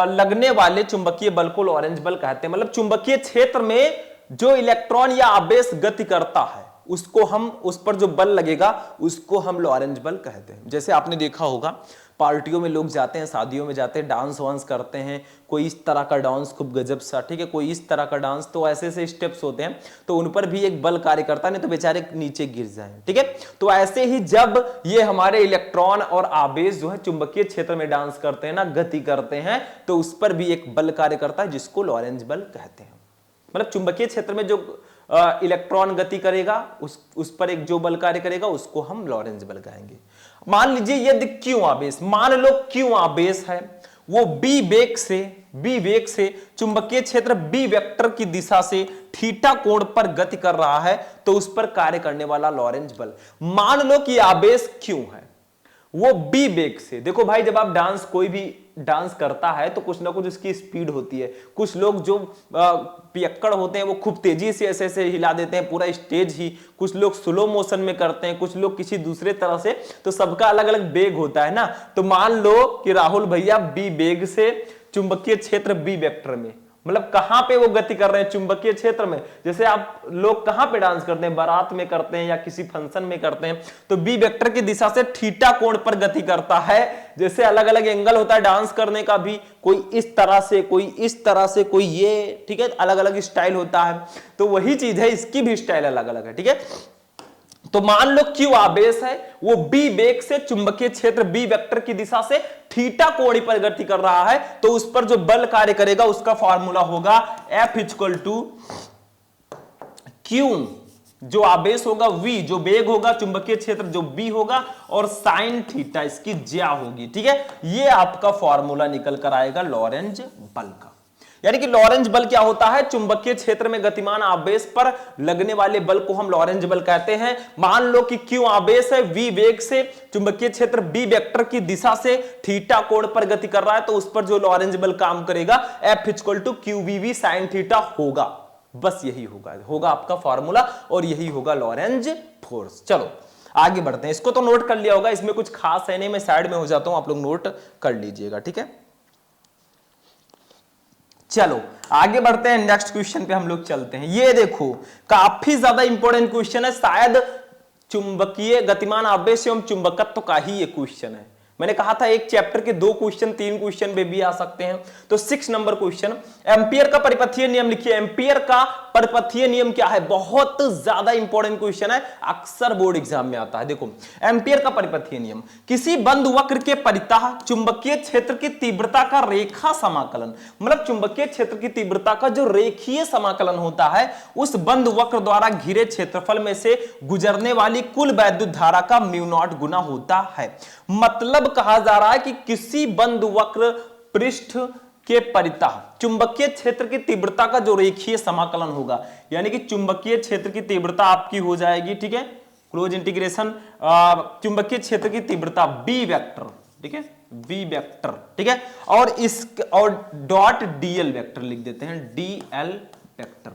लगने वाले चुंबकीय बल को लॉरेंज बल कहते हैं। मतलब चुंबकीय क्षेत्र में जो इलेक्ट्रॉन या आवेश गति करता है उसको हम, उस पर जो बल लगेगा उसको हम लॉरेंज बल कहते हैं। जैसे आपने देखा होगा पार्टियों में लोग जाते हैं, शादियों में जाते हैं, डांस वांस करते हैं, कोई इस तरह का डांस खूब गजब सा, ठीक है, कोई इस तरह का डांस, तो ऐसे ऐसे स्टेप्स होते हैं तो उन पर भी एक बल कार्य करता है, नहीं तो बेचारे नीचे गिर जाएं। ठीक है, तो ऐसे ही जब ये हमारे इलेक्ट्रॉन और आवेश जो है चुंबकीय क्षेत्र में डांस करते हैं ना, गति करते हैं, तो उस पर भी एक बल कार्य करता है जिसको लॉरेंज बल कहते हैं। मतलब चुंबकीय क्षेत्र में जो इलेक्ट्रॉन गति करेगा उस पर एक जो बल कार्य करेगा उसको हम लॉरेंज बल कहेंगे। मान लीजिए यदि क्यू आवेश, मान लो क्यू आवेश है, वो बी वेग से चुंबकीय क्षेत्र बी वेक्टर की दिशा से थीटा कोण पर गति कर रहा है तो उस पर कार्य करने वाला लॉरेंज बल। मान लो कि आवेश क्यू है, वो बी वेग से, देखो भाई जब आप कोई भी डांस करता है तो कुछ ना कुछ उसकी स्पीड होती है। कुछ लोग जो पियक्कड़ होते हैं वो खूब तेजी से ऐसे ऐसे हिला देते हैं पूरा स्टेज ही, कुछ लोग स्लो मोशन में करते हैं, कुछ लोग किसी दूसरे तरह से, तो सबका अलग अलग वेग होता है ना। तो मान लो कि राहुल भैया बी वेग से चुंबकीय क्षेत्र बी वेक्टर में, मतलब कहां पे वो गति कर रहे हैं, चुंबकीय क्षेत्र में। जैसे आप लोग कहां पे डांस करते हैं, बारात में करते हैं या किसी फंक्शन में करते हैं, तो बी वेक्टर की दिशा से थीटा कोण पर गति करता है। जैसे अलग अलग एंगल होता है डांस करने का भी, कोई इस तरह से, कोई इस तरह से, कोई ये, ठीक है, अलग अलग स्टाइल होता है। तो वही चीज है, इसकी भी स्टाइल अलग अलग है, ठीक है। तो मान लो क्यू आवेश है, वो बी वेग से चुंबकीय क्षेत्र बी वेक्टर की दिशा से थीटा कोण पर गति कर रहा है, तो उस पर जो बल कार्य करेगा उसका फॉर्मूला होगा F इक्वल टू क्यू, जो आवेश होगा V, जो वेग होगा, चुंबकीय क्षेत्र जो B होगा, और साइन थीटा इसकी ज्या होगी, ठीक है। ये आपका फॉर्मूला निकल कर आएगा लॉरेंज बल का। यानी कि लॉरेंज बल क्या होता है, चुंबकीय क्षेत्र में गतिमान आवेश पर लगने वाले बल को हम लॉरेंज बल कहते हैं। मान लो कि क्यू आवेश है, V वेग से चुंबकीय क्षेत्र B वेक्टर की दिशा से थीटा कोण पर गति कर रहा है, तो उस पर जो लॉरेंज बल काम करेगा F equal to QVV sine theta होगा। बस यही होगा आपका फॉर्मूला, और यही होगा लॉरेंज फोर्स। चलो आगे बढ़ते हैं। इसको तो नोट कर लिया होगा, इसमें कुछ खास है नहीं, मैं साइड में हो जाता हूं, आप लोग नोट कर लीजिएगा, ठीक है। चलो आगे बढ़ते हैं, नेक्स्ट क्वेश्चन पे हम लोग चलते हैं। ये देखो काफी ज्यादा इंपॉर्टेंट क्वेश्चन है, शायद चुंबकीय गतिमान आवेश एवं चुंबकत्व का ही ये क्वेश्चन है। मैंने कहा था एक चैप्टर के 2 क्वेश्चन 3 क्वेश्चन में भी आ सकते हैं। तो 6 नंबर क्वेश्चन, एम्पियर का परिपथीय नियम लिखिए। एम्पियर का परिपथीय नियम क्या है, बहुत ज्यादा इंपॉर्टेंट क्वेश्चन है, अक्सर बोर्ड एग्जाम में आता है। देखो एम्पियर का परिपथीय नियम, किसी बंद वक्र के परितः चुंबकीय क्षेत्र की तीव्रता का रेखा समाकलन, मतलब चुंबकीय क्षेत्र की तीव्रता का जो रेखीय समाकलन होता है, उस बंद वक्र द्वारा घिरे क्षेत्रफल में से गुजरने वाली कुल वैद्युत धारा का μ0 गुना होता है। मतलब कहा जा रहा है कि किसी बंद वक्र पृष्ठ के परितः चुंबकीय क्षेत्र की तीव्रता का जो रेखीय समाकलन होगा, यानी कि चुंबकीय क्षेत्र की तीव्रता आपकी हो जाएगी, ठीक है, क्लोज इंटीग्रेशन चुंबकीय क्षेत्र की तीव्रता बी वेक्टर, ठीक है, बी वेक्टर, ठीक है, और डॉट डीएल वेक्टर लिख देते हैं, डीएल वेक्टर।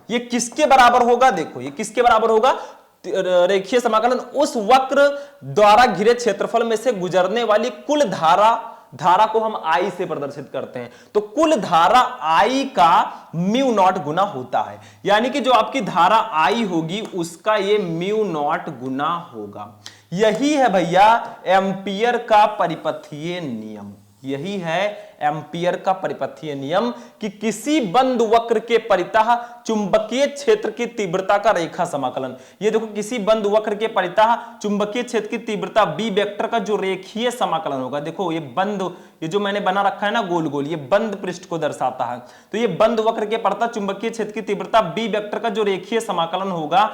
ये किसके बराबर होगा, देखो ये किसके बराबर होगा, रेखीय समाकलन उस वक्र द्वारा घिरे क्षेत्रफल में से गुजरने वाली कुल धारा को हम I से प्रदर्शित करते हैं, तो कुल धारा I का μ0 गुना होता है। यानी कि जो आपकी धारा I होगी उसका ये μ0 गुना होगा। यही है भैया एम्पियर का परिपथीय नियम, यही है एम्पियर का परिपथीय नियम कि किसी बंद वक्र के परितः चुंबकीय क्षेत्र की तीव्रता का रेखा समाकलन। ये देखो किसी बंद वक्र के परितः चुंबकीय क्षेत्र की तीव्रता बी वेक्टर का जो रेखीय समाकलन होगा, देखो ये जो मैंने बना रखा है ना गोल गोल, ये बंद पृष्ठ को दर्शाता है। तो ये बंद वक्र के परितः चुंबकीय क्षेत्र की तीव्रता बी वेक्टर का जो रेखीय समाकलन होगा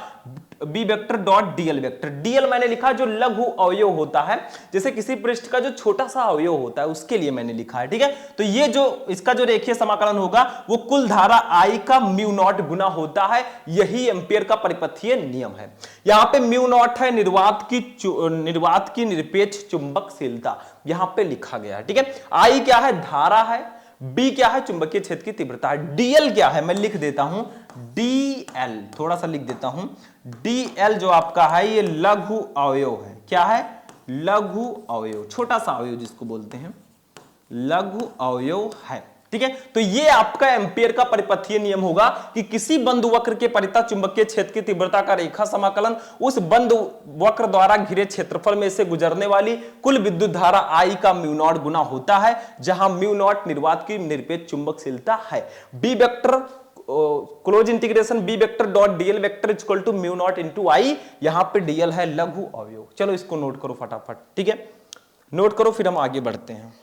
B vector dot DL vector. DL मैंने लिखा जो लघु अवयव होता है, जैसे किसी पृष्ठ का जो छोटा सा अवयव होता है उसके लिए मैंने लिखा है, ठीक है। तो ये जो इसका जो रेखीय समाकलन होगा वो कुल धारा I का μ0 गुना होता है, यही एम्पियर का परिपथीय नियम है। यहां पे μ0 है निर्वात की निरपेक्ष चुंबकशीलता, यहां पे लिखा गया है, ठीक है। I क्या है, धारा है, B क्या है, चुंबकीय क्षेत्र की तीव्रता है, DL क्या है, मैं लिख देता हूं DL, थोड़ा सा लिख देता हूं DL जो आपका है ये लघु अवयव है। क्या है, लघु अवयव, छोटा सा अवयव जिसको बोलते हैं लघु अवयव है, ठीक है। तो ये आपका एम्पियर का परिपथीय नियम होगा कि किसी बंद वक्र के परितः चुंबकीय क्षेत्र की तीव्रता का रेखा समाकलन उस बंद वक्र द्वारा घिरे क्षेत्रफल में से गुजरने वाली कुल विद्युत धारा I का μ0 गुना होता है, जहां μ0 निर्वात की निरपेक्ष चुंबकशीलता है। B vector close integration B vector dot DL vector equal to μ0 into I, यहां पे डीएल है लघु अवयव। चलो इसको नोट करो फटाफट, ठीक है, नोट करो फिर हम आगे बढ़ते हैं।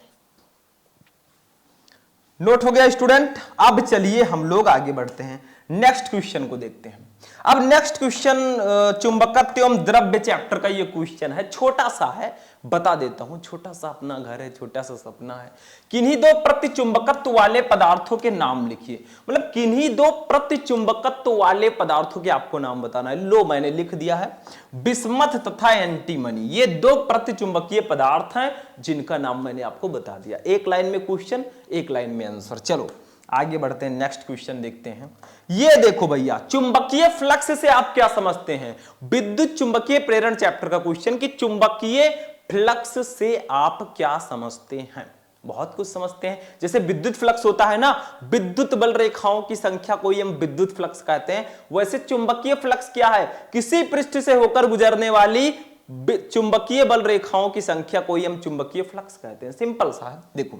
नोट हो गया स्टूडेंट। अब चलिए हम लोग आगे बढ़ते हैं, नेक्स्ट क्वेश्चन को देखते हैं। अब नेक्स्ट क्वेश्चन चुंबकत्व एवं द्रव्य चैप्टर का ये क्वेश्चन है, छोटा सा है, बता देता हूं, छोटा सा अपना घर है, छोटा सा सपना है। किन्हीं दो प्रतिचुंबकत्व वाले पदार्थों के नाम लिखिए, मतलब किन्हीं दो प्रतिचुंबकत्व वाले पदार्थों के आपको नाम बताना है। लो मैंने लिख दिया है, बिस्मथ तथा एंटीमनी, ये 2 प्रतिचुंबकीय पदार्थ हैं जिनका नाम मैंने आपको बता दिया। एक लाइन में क्वेश्चन, एक लाइन में आंसर। चलो आगे बढ़ते हैं, नेक्स्ट क्वेश्चन देखते हैं। ये देखो भैया, चुंबकीय फ्लक्स से आप क्या समझते हैं, विद्युत चुंबकीय प्रेरण चैप्टर का क्वेश्चन कि चुंबकीय फ्लक्स से आप क्या समझते हैं। बहुत कुछ समझते हैं। जैसे विद्युत फ्लक्स होता है ना, विद्युत बल रेखाओं की संख्या को ही हम विद्युत फ्लक्स कहते हैं। वैसे चुंबकीय फ्लक्स क्या है? किसी पृष्ठ से होकर गुजरने वाली चुंबकीय बल रेखाओं की संख्या को ही हम चुंबकीय फ्लक्स कहते हैं। सिंपल सा है। देखो,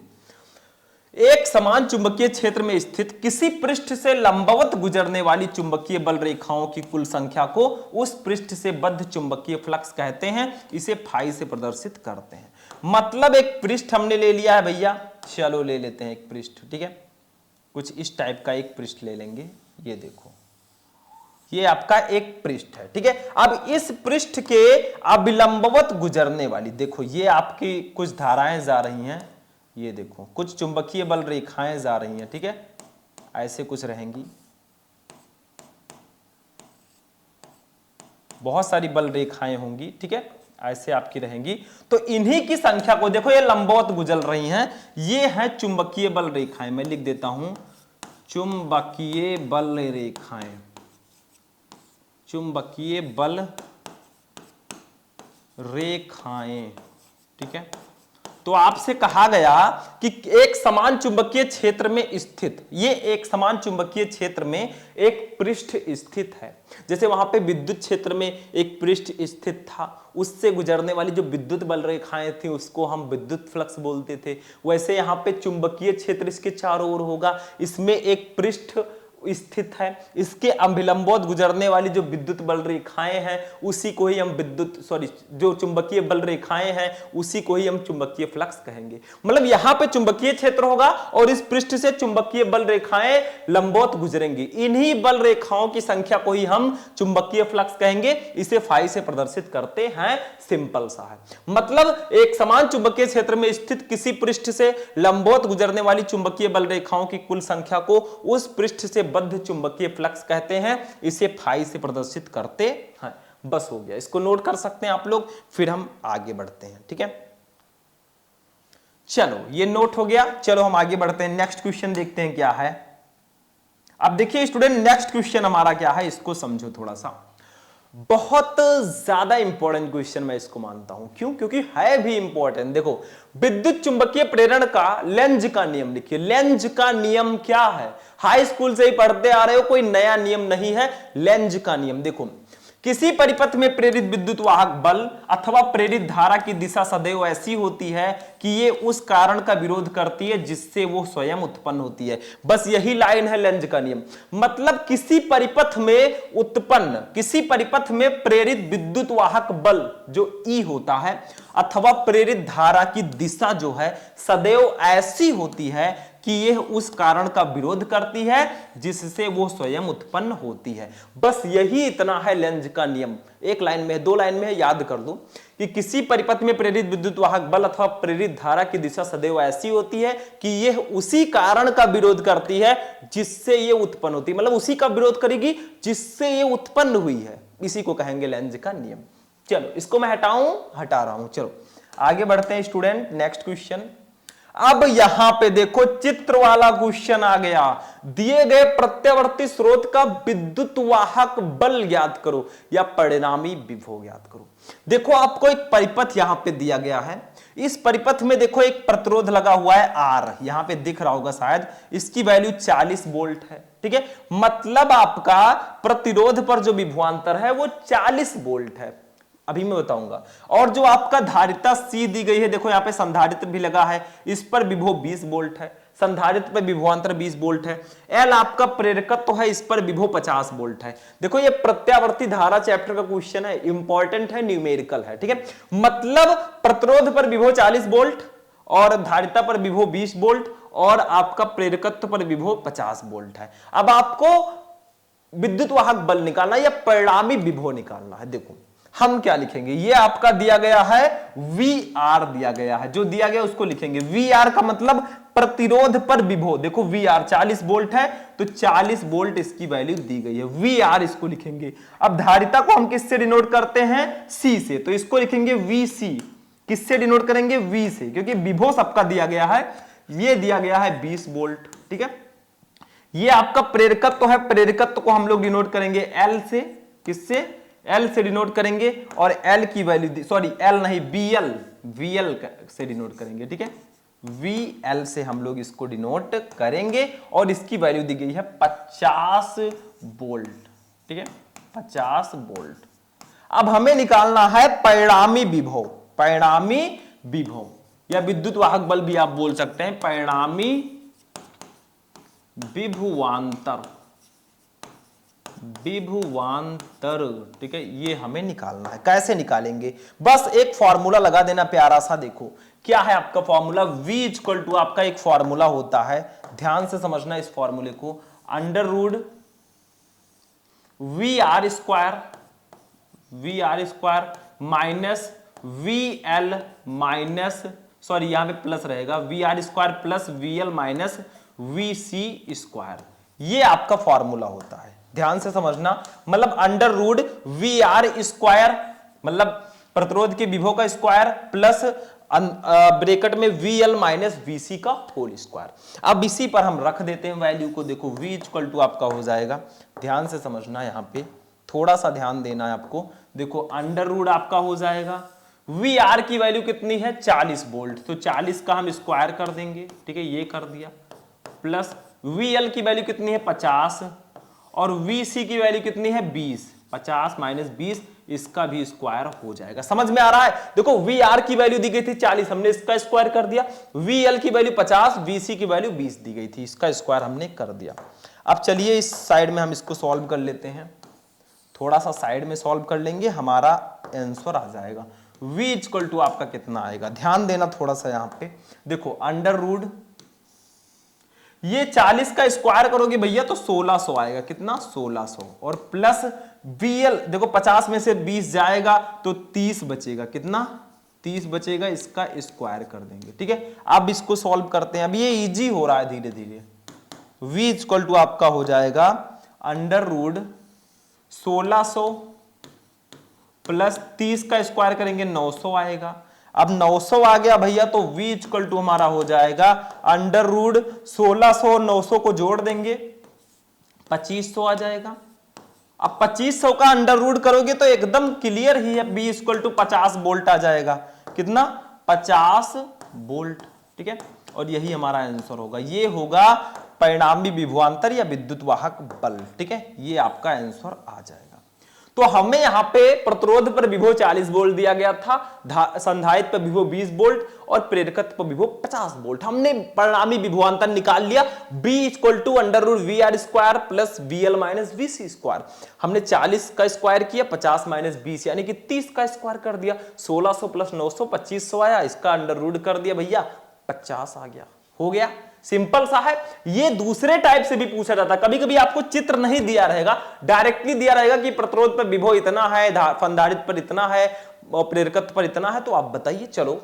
एक समान चुंबकीय क्षेत्र में स्थित किसी पृष्ठ से लंबवत गुजरने वाली चुंबकीय बल रेखाओं की कुल संख्या को उस पृष्ठ से बद्ध चुंबकीय फ्लक्स कहते हैं। इसे फाई से प्रदर्शित करते हैं। मतलब एक पृष्ठ हमने ले लिया है भैया, चलो ले लेते हैं एक पृष्ठ, ठीक है। कुछ इस टाइप का एक पृष्ठ ले लेंगे। ये देखो, ये आपका एक पृष्ठ है, ठीक है। अब इस पृष्ठ के अविलंबवत गुजरने वाली, देखो ये आपकी कुछ धाराएं जा रही हैं, ये देखो कुछ चुंबकीय बल रेखाएं जा रही हैं, ठीक है। ऐसे कुछ रहेंगी, बहुत सारी बल रेखाएं होंगी, ठीक है, ऐसे आपकी रहेंगी। तो इन्हीं की संख्या को देखो, ये लंबवत गुजर रही हैं, ये हैं चुंबकीय बल रेखाएं। मैं लिख देता हूं चुंबकीय बल रेखाएं, चुंबकीय बल रेखाएं, ठीक है। तो आपसे कहा गया कि एक समान चुंबकीय क्षेत्र में स्थित, ये एक समान चुंबकीय क्षेत्र में एक पृष्ठ स्थित है। जैसे वहां पे विद्युत क्षेत्र में एक पृष्ठ स्थित था, उससे गुजरने वाली जो विद्युत बल रेखाएं थी उसको हम विद्युत फ्लक्स बोलते थे। वैसे यहाँ पे चुंबकीय क्षेत्र इसके चारों ओर होगा, इसमें एक पृष्ठ स्थित है, इसके अभिलंबवत गुजरने वाली जो विद्युत बल रेखाएं हैं उसी को ही हम जो चुंबकीय बल रेखाएं हैं उसी को ही हम चुंबकीय फ्लक्स कहेंगे। मतलब यहां पे चुंबकीय क्षेत्र होगा और इस पृष्ठ से चुंबकीय बल रेखाएं लंबवत गुजरेंगी। इन्हीं बल रेखाओं की संख्या को ही हम चुंबकीय फ्लक्स कहेंगे। इसे फाई से प्रदर्शित करते हैं। सिंपल सा है। मतलब एक समान चुंबकीय क्षेत्र में स्थित किसी पृष्ठ से लंबवत गुजरने वाली चुंबकीय बल रेखाओं की कुल संख्या को उस पृष्ठ से बद्ध चुंबकीय फ्लक्स कहते हैं। इसे फाई से प्रदर्शित करते हैं। बस हो गया, इसको नोट कर सकते हैं आप लोग, फिर हम आगे बढ़ते हैं, ठीक है। चलो ये नोट हो गया, चलो हम आगे बढ़ते हैं। नेक्स्ट क्वेश्चन देखते हैं क्या है। अब देखिए स्टूडेंट, नेक्स्ट क्वेश्चन हमारा क्या है, इसको समझो थोड़ा सा। बहुत ज्यादा इंपॉर्टेंट क्वेश्चन मैं इसको मानता हूं। क्यों? क्योंकि है भी इंपॉर्टेंट। देखो, विद्युत चुंबकीय प्रेरण का लेंज का नियम लिखिए। लेंज का नियम क्या है? हाई स्कूल से ही पढ़ते आ रहे हो, कोई नया नियम नहीं है। लेंज का नियम देखो, किसी परिपथ में प्रेरित विद्युत वाहक बल अथवा प्रेरित धारा की दिशा सदैव ऐसी होती है कि ये उस कारण का विरोध करती है जिससे वो स्वयं उत्पन्न होती है। बस यही लाइन है लेंज का नियम। मतलब किसी परिपथ में प्रेरित विद्युत वाहक बल जो E होता है अथवा प्रेरित धारा की दिशा जो है सदैव ऐसी होती है कि यह उस कारण का विरोध करती है जिससे वो स्वयं उत्पन्न होती है। बस यही इतना है लेंज का नियम। एक लाइन में, दो लाइन में याद कर दो कि किसी परिपथ में प्रेरित विद्युत वाहक बल अथवा प्रेरित धारा की दिशा सदैव ऐसी होती है कि यह उसी कारण का विरोध करती है जिससे ये उत्पन्न होती है। मतलब उसी का विरोध करेगी जिससे ये उत्पन्न हुई है। इसी को कहेंगे लेंज का नियम। चलो इसको मैं हटा रहा हूं। चलो आगे बढ़ते हैं स्टूडेंट। Next question. अब यहां पे देखो चित्र वाला क्वेश्चन आ गया। दिए गए प्रत्यावर्ती स्रोत का विद्युत वाहक बल ज्ञात करो या परिणामी विभव ज्ञात करो। देखो आपको एक परिपथ यहां पे दिया गया है। इस परिपथ में देखो एक प्रतिरोध लगा हुआ है R, यहां पे दिख रहा होगा शायद। इसकी वैल्यू 40 वोल्ट है, ठीक है। मतलब आपका प्रतिरोध पर जो विभवांतर है वो 40 वोल्ट है। अभी मैं बताऊंगा। और जो आपका धारिता C दी गई है, देखो यहां पे संधारित्र भी लगा है, इस पर विभव 20 वोल्ट है, संधारित्र पर विभवांतर 20 वोल्ट है। L आपका प्रेरकत्व है, इस पर विभव 50 वोल्ट है। देखो ये प्रत्यावर्ती धारा चैप्टर का क्वेश्चन है, इंपॉर्टेंट है, न्यूमेरिकल है, ठीक है। मतलब प्रतिरोध पर विभव 40 वोल्ट और धारिता पर विभव 20 वोल्ट और आपका प्रेरकत्व पर विभव 50 वोल्ट है। अब आपको विद्युत वाहक बल निकालना या परिणामी विभव निकालना है। देखो हम क्या लिखेंगे, ये आपका दिया गया है VR दिया गया है, जो दिया गया उसको लिखेंगे। VR का मतलब प्रतिरोध पर विभव। देखो VR 40 वोल्ट है तो 40 वोल्ट इसकी वैल्यू दी गई है, VR इसको लिखेंगे। अब धारिता को हम किससे डिनोट करते हैं? C से, तो इसको लिखेंगे VC। किससे डिनोट करेंगे? V से, क्योंकि विभव सबका दिया गया है। ये दिया गया है 20 वोल्ट, ठीक है। ये आपका प्रेरकत्व है, प्रेरकत्व को हम लोग डिनोट करेंगे L से। किससे? L से डिनोट करेंगे और L की वैल्यू, सॉरी L नहीं, VL से डिनोट करेंगे, ठीक है। VL से हम लोग इसको डिनोट करेंगे और इसकी वैल्यू दी गई है 50 वोल्ट। ठीक है, 50 वोल्ट। अब हमें निकालना है परिणामी विभव, परिणामी विभव या विद्युत वाहक बल भी आप बोल सकते हैं, परिणामी विभवांतर, विभवांतर। ठीक है, ये हमें निकालना है। कैसे निकालेंगे? बस एक फॉर्मूला लगा देना प्यारा सा। देखो क्या है आपका फॉर्मूला, V इक्वल टू आपका एक फॉर्मूला होता है, ध्यान से समझना इस फॉर्मूले को, under root VR square, VR square minus VL minus, sorry यहां पे प्लस रहेगा, VR square plus VL minus VC square. ये आपका फॉर्मूला होता है, ध्यान से समझना। मतलब अंडर रूड VR स्क्वायर मतलब प्रतिरोध के विभव का स्क्वायर प्लस ब्रैकेट में VL माइनस VC का होल स्क्वायर। अब इसी पर हम रख देते हैं वैल्यू को। देखो V इक्वल टू आपका हो जाएगा, ध्यान से समझना, यहां पे थोड़ा सा ध्यान देना है आपको। देखो अंडर रूड आपका हो जाएगा, VR की वैल्यू कितनी है 40 वोल्ट, तो 40 का हम स्क्वायर कर देंगे। ठीक है, ये कर दिया, प्लस VL की वैल्यू कितनी है 50 और VC की वैल्यू कितनी है 20, 50 माइनस 20, इसका भी स्क्वायर हो जाएगा। समझ में आ रहा है? देखो VR की वैल्यू दी गई थी 40, हमने इसका स्क्वायर कर दिया। VL की वैल्यू 50, VC की वैल्यू 20 दी गई थी, इसका स्क्वायर हमने कर दिया। अब चलिए इस साइड में हम इसको सॉल्व कर लेते हैं, थोड़ा सा साइड में सॉल्व कर लेंगे, हमारा आंसर आ जाएगा। V इक्वल टू आपका कितना आएगा, ध्यान देना थोड़ा सा यहां पे। देखो अंडर रूड ये 40 का स्क्वायर करोगे भैया तो 1600 आएगा, कितना 1600, और प्लस VL देखो 50 में से 20 जाएगा तो 30 बचेगा, कितना 30 बचेगा, इसका स्क्वायर कर देंगे। ठीक है, अब इसको सॉल्व करते हैं, अब ये इजी हो रहा है धीरे धीरे। V इक्वल टू आपका हो जाएगा अंडर रूड 1600 प्लस 30 का स्क्वायर करेंगे 900 आएगा। अब 900 आ गया भैया तो V इक्वल टू हमारा हो जाएगा अंडर रूड 1600, 900 को जोड़ देंगे 2500 आ जाएगा। अब 2500 का अंडर रूड करोगे तो एकदम क्लियर ही है, B इक्वल टू 50 वोल्ट आ जाएगा, कितना 50 वोल्ट। ठीक है, और यही हमारा आंसर होगा, ये होगा परिणामी विभवांतर या विद्युत वाहक बल। ठीक है, ये आपका आंसर आ जाएगा। तो हमें यहां पे प्रतिरोध पर विभव 40 वोल्ट दिया गया था, संधारित्र पर विभव 20 वोल्ट और प्रेरकत्व पर विभव 50 वोल्ट। हमने परिणामी विभवांतर निकाल लिया, B equal to under root VR square plus VL minus VC square. हमने 40 का स्क्वायर किया, 50 माइनस 20 यानी कि 30 का स्क्वायर कर दिया, 1600 प्लस 900 2500 आया, इसका अंडर रूट कर दिया भैया 50 आ गया, हो गया। सिंपल सा है। ये दूसरे टाइप से भी पूछा जाता है, कभी कभी आपको चित्र नहीं दिया रहेगा, डायरेक्टली दिया रहेगा कि प्रतिरोध पर विभव इतना है, संधारित्र पर इतना है और प्रेरकत्व पर इतना है, तो आप बताइए। चलो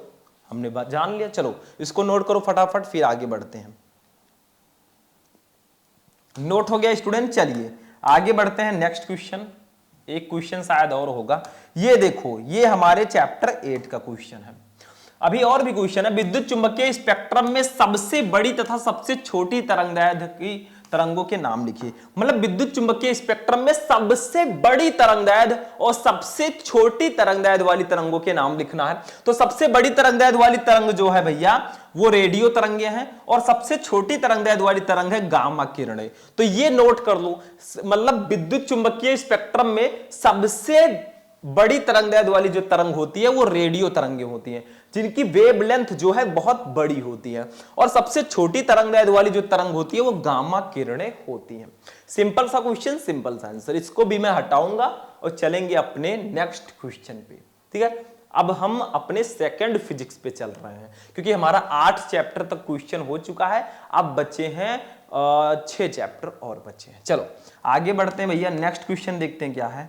हमने बात जान लिया, चलो इसको नोट करो फटाफट, फिर आगे बढ़ते हैं। नोट हो गया स्टूडेंट? चलिए आगे बढ़ते हैं। नेक्स्ट क्वेश्चन, एक क्वेश्चन शायद और होगा। ये देखो, ये हमारे चैप्टर 8 का क्वेश्चन है। अभी और भी क्वेश्चन है, विद्युत चुंबकीय स्पेक्ट्रम में सबसे बड़ी तथा सबसे छोटी तरंगदैर्घ्य की तरंगों के नाम लिखिए। मतलब विद्युत चुंबकीय स्पेक्ट्रम में सबसे बड़ी तरंगदैर्घ्य और सबसे छोटी तरंगदैर्घ्य वाली तरंगों के नाम लिखना है। तो सबसे बड़ी तरंगदैर्घ्य वाली तरंग जो है भैया वो रेडियो तरंगे हैं, और सबसे छोटी तरंगदैर्घ्य वाली तरंग है गामा किरणें। तो ये नोट कर लो, मतलब विद्युत चुंबकीय स्पेक्ट्रम में सबसे बड़ी तरंगदैर्घ्य वाली जो तरंग होती है वो रेडियो तरंगें होती हैं, जिनकी वेवलेंथ जो है बहुत बड़ी होती है, और सबसे छोटी तरंगदैर्घ्य वाली जो तरंग होती है वो गामा किरणें होती हैं। सिंपल सा क्वेश्चन, सिंपल सा आंसर। इसको भी मैं हटाऊंगा और चलेंगे अपने नेक्स्ट क्वेश्चन पे। ठीक है, अब हम अपने सेकंड फिजिक्स पे चल रहे हैं, क्योंकि हमारा 8 चैप्टर तक क्वेश्चन हो चुका है, अब बचे हैं 6 चैप्टर और बचे हैं। चलो आगे बढ़ते हैं भैया, नेक्स्ट क्वेश्चन देखते हैं क्या है।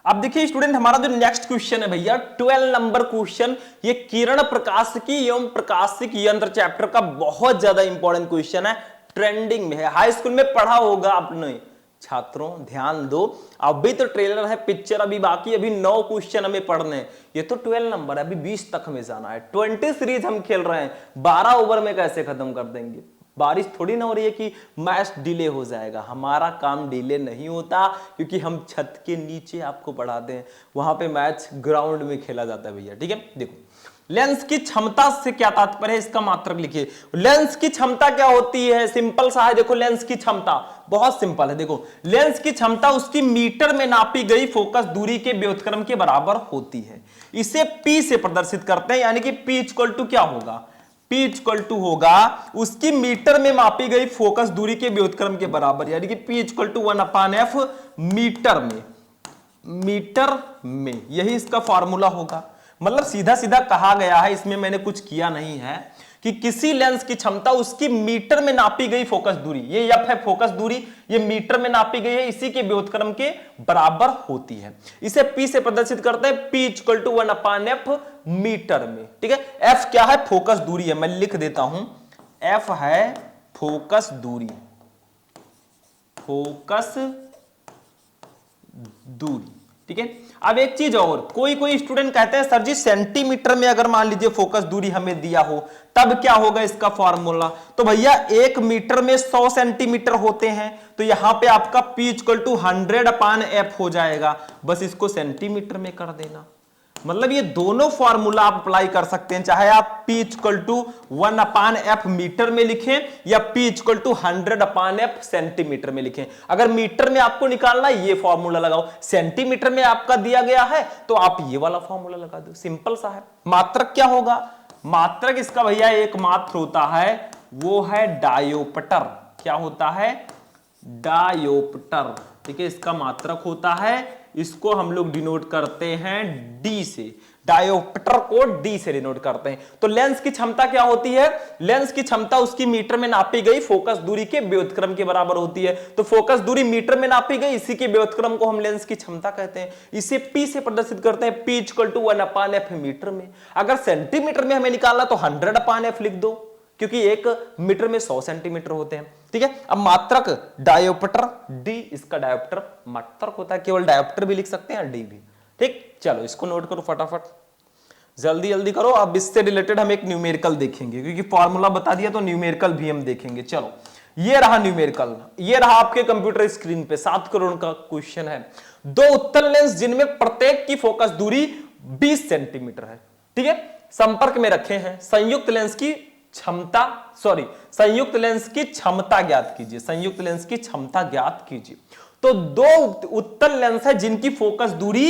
अब देखिए स्टूडेंट, हमारा जो नेक्स्ट क्वेश्चन है भैया 12 नंबर क्वेश्चन, ये किरण प्रकाशिकी एवं प्रकाशिक यंत्र चैप्टर का बहुत ज्यादा इंपॉर्टेंट क्वेश्चन है, ट्रेंडिंग में है, हाई स्कूल में पढ़ा होगा आपने। छात्रों ध्यान दो, अभी तो ट्रेलर है, पिक्चर अभी बाकी, अभी 9 क्वेश्चन हमें पढ़ने हैं। ये तो 12 नंबर है, अभी 20 तक हमें जाना है। 20 सीरीज हम खेल रहे हैं, 12 ओवर में कैसे खत्म कर देंगे? बारिश थोड़ी ना हो रही है कि मैच डिले हो जाएगा, हमारा काम डिले नहीं होता, क्योंकि हम छत के नीचे आपको पढ़ाते हैं, वहां पे मैच ग्राउंड में खेला जाता है भैया। ठीक है, देखो लेंस की क्षमता से क्या तात्पर्य है, इसका मात्रक लिखिए। लेंस की क्षमता क्या होती है, सिंपल सा है, देखो लेंस की क्षमता बहुत सिंपल है। देखो लेंस की क्षमता उसकी मीटर में नापी गई फोकस दूरी के व्युत्क्रम के बराबर होती है। इसे P से प्रदर्शित करते हैं, यानी कि P इक्वल टू क्या होगा, P इक्वल टू होगा उसकी मीटर में मापी गई फोकस दूरी के व्युत्क्रम के बराबर, यानी कि P equal to 1/f metre में, मीटर में, यही इसका फॉर्मूला होगा। मतलब सीधा सीधा कहा गया है, इसमें मैंने कुछ किया नहीं है, कि किसी लेंस की क्षमता उसकी मीटर में नापी गई फोकस दूरी, ये एफ है फोकस दूरी, ये मीटर में नापी गई है, इसी के व्युत्क्रम के बराबर होती है। इसे P से प्रदर्शित करते हैं, P equal to 1/f metre में। ठीक है, F क्या है, फोकस दूरी है, मैं लिख देता हूं, F है फोकस दूरी, फोकस दूरी। ठीक है, अब एक चीज और, कोई स्टूडेंट कहते हैं सर जी सेंटीमीटर में अगर मान लीजिए फोकस दूरी हमें दिया हो तब क्या होगा इसका फॉर्मूला, तो भैया 1 मीटर में 100 सेंटीमीटर होते हैं, तो यहां पे आपका P इक्वल टू 100/f हो जाएगा, बस इसको सेंटीमीटर में कर देना। मतलब ये दोनों फॉर्मूला आप अप्लाई कर सकते हैं, चाहे आप P equal to 1/f metre में लिखें या P equal to 100/f centimetre में लिखें। अगर मीटर में आपको निकालना है ये फॉर्मूला लगाओ, सेंटीमीटर में आपका दिया गया है तो आप ये वाला फॉर्मूला लगा दो, सिंपल सा है। मात्रक क्या होगा, मात्रक इसका भैया एक मात्र होता है, वो है डायोप्टर। क्या होता है, डायोप्टर। ठीक है, इसका मात्रक होता है, इसको हम लोग डिनोट करते हैं D से, डायोप्टर को D से डिनोट करते हैं। तो लेंस की क्षमता क्या होती है, लेंस की क्षमता उसकी मीटर में नापी गई फोकस दूरी के व्युत्क्रम के बराबर होती है। तो फोकस दूरी मीटर में नापी गई, इसी के व्युत्क्रम को हम लेंस की क्षमता कहते हैं। इसे P से प्रदर्शित करते हैं, P equal to 1/f metre में। अगर सेंटीमीटर में हमें निकालना तो 100/f लिख दो, क्योंकि 1 मीटर में 100 सेंटीमीटर होते हैं। ठीक है, अब मात्रक डायोप्टर D, इसका डायोप्टर मात्रक होता है, केवल डायोप्टर भी लिख सकते हैं D भी। ठीक, चलो इसको नोट करो फटाफट, जल्दी जल्दी करो। अब इससे रिलेटेड हम एक न्यूमेरिकल देखेंगे, क्योंकि फॉर्मूला बता दिया तो न्यूमेरिकल भी हम देखेंगे। चलो ये रहा न्यूमेरिकल, ये रहा आपके कंप्यूटर स्क्रीन पे 7 करोड़ का क्वेश्चन है। 2 उत्तल लेंस जिनमें प्रत्येक की फोकस दूरी 20 सेंटीमीटर है, ठीक है, संपर्क में रखे हैं। संयुक्त लेंस की क्षमता, संयुक्त लेंस की क्षमता ज्ञात कीजिए, संयुक्त लेंस की क्षमता ज्ञात कीजिए। तो 2 उत्तल लेंस है जिनकी फोकस दूरी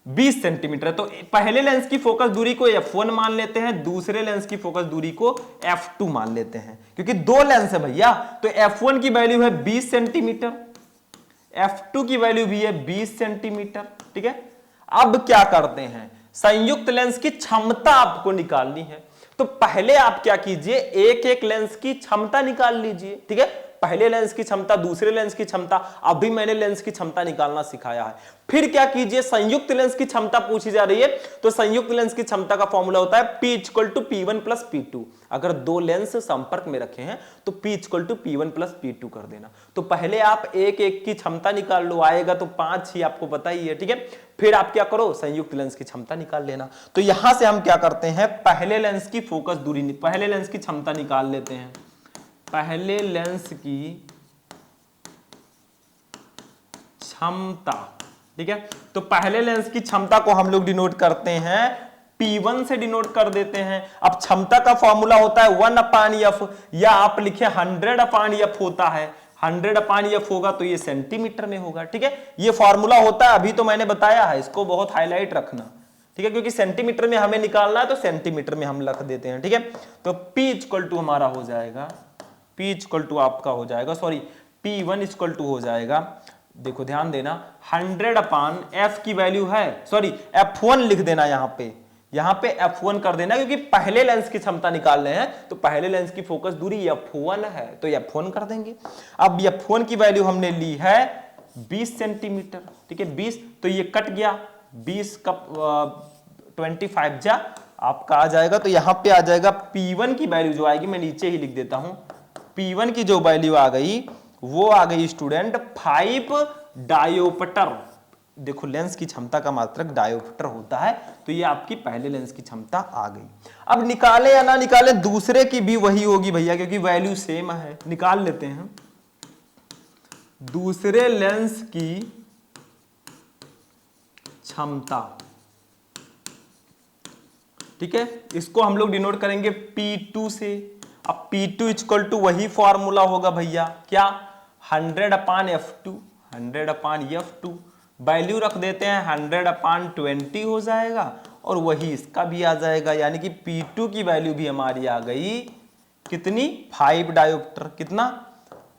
20 सेंटीमीटर है, तो पहले लेंस की फोकस दूरी को f1 मान लेते हैं, दूसरे लेंस की फोकस दूरी को f2 मान लेते हैं, क्योंकि 2 लेंस है भैया। तो f1 की वैल्यू है 20 सेंटीमीटर, f2 की वैल्यू भी है 20 सेंटीमीटर। ठीक है, अब क्या करते हैं, संयुक्त लेंस की क्षमता आपको निकालनी है। तो पहले आप क्या कीजिए, एक एक लेंस की क्षमता निकाल लीजिए। ठीक है, पहले लेंस की क्षमता, दूसरे लेंस की क्षमता, अभी मैंने लेंस की क्षमता निकालना सिखाया है। फिर क्या कीजिए, संयुक्त लेंस की क्षमता पूछी जा रही है, तो संयुक्त लेंस की क्षमता का फॉर्मूला होता है P equal to P1 plus P2। अगर 2 लेंस संपर्क में रखे हैं तो P equal to P1 plus P2 कर देना। तो पहले आप एक एक की क्षमता निकाल लो, आएगा तो 5 ही, आपको पता ही है। ठीक है, फिर आप क्या करो, संयुक्त लेंस की क्षमता निकाल लेना। तो यहां से हम क्या करते हैं, पहले लेंस की फोकस दूरी, पहले लेंस की क्षमता निकाल लेते हैं। पहले लेंस की क्षमता, ठीक है, तो पहले लेंस की क्षमता को हम लोग डिनोट करते हैं P1 से डिनोट कर देते हैं। अब क्षमता का फॉर्मूला होता है 1/f, या आप लिखे 100/f होता है, 100/f होगा तो ये सेंटीमीटर में होगा। ठीक है, ये फॉर्मूला होता है, अभी तो मैंने बताया है, इसको बहुत हाईलाइट रखना। ठीक है, क्योंकि सेंटीमीटर में हमें निकालना है तो सेंटीमीटर में हम लिख देते हैं। ठीक है, तो P इक्वल टू हमारा हो जाएगा, P इक्वल टू आपका हो जाएगा, P1 इक्वल टू हो जाएगा, देखो ध्यान देना, 100/f की वैल्यू है, f1 लिख देना, यहां पे f1 कर देना, क्योंकि पहले लेंस की क्षमता निकाल रहे हैं, तो पहले लेंस की फोकस दूरी f1 है, तो f1 कर देंगे। अब f1 की वैल्यू हमने ली है 20 सेंटीमीटर। ठीक है, 20, तो ये कट गया, 20 का 25 जा आपका आ जाएगा, तो यहां पे आ जाएगा P1 की वैल्यू जो आएगी, मैं नीचे ही लिख देता हूं, P1 की जो वैल्यू आ गई वो आ गई स्टूडेंट 5 डायोप्टर। देखो लेंस की क्षमता का मात्रक डायोप्टर होता है, तो ये आपकी पहले लेंस की क्षमता आ गई। अब निकाले या ना निकाले, दूसरे की भी वही होगी भैया, क्योंकि वैल्यू सेम है। निकाल लेते हैं दूसरे लेंस की क्षमता। ठीक है, इसको हम लोग डिनोट करेंगे P2 से। अब P2 इक्वल टू वही फॉर्मूला होगा भैया, क्या 100/F2, 100/F2 वैल्यू रख देते हैं 100/20 हो जाएगा, और वही इसका भी आ जाएगा, यानी कि P2 की वैल्यू भी हमारी आ गई कितनी, 5 डायोप्टर, कितना,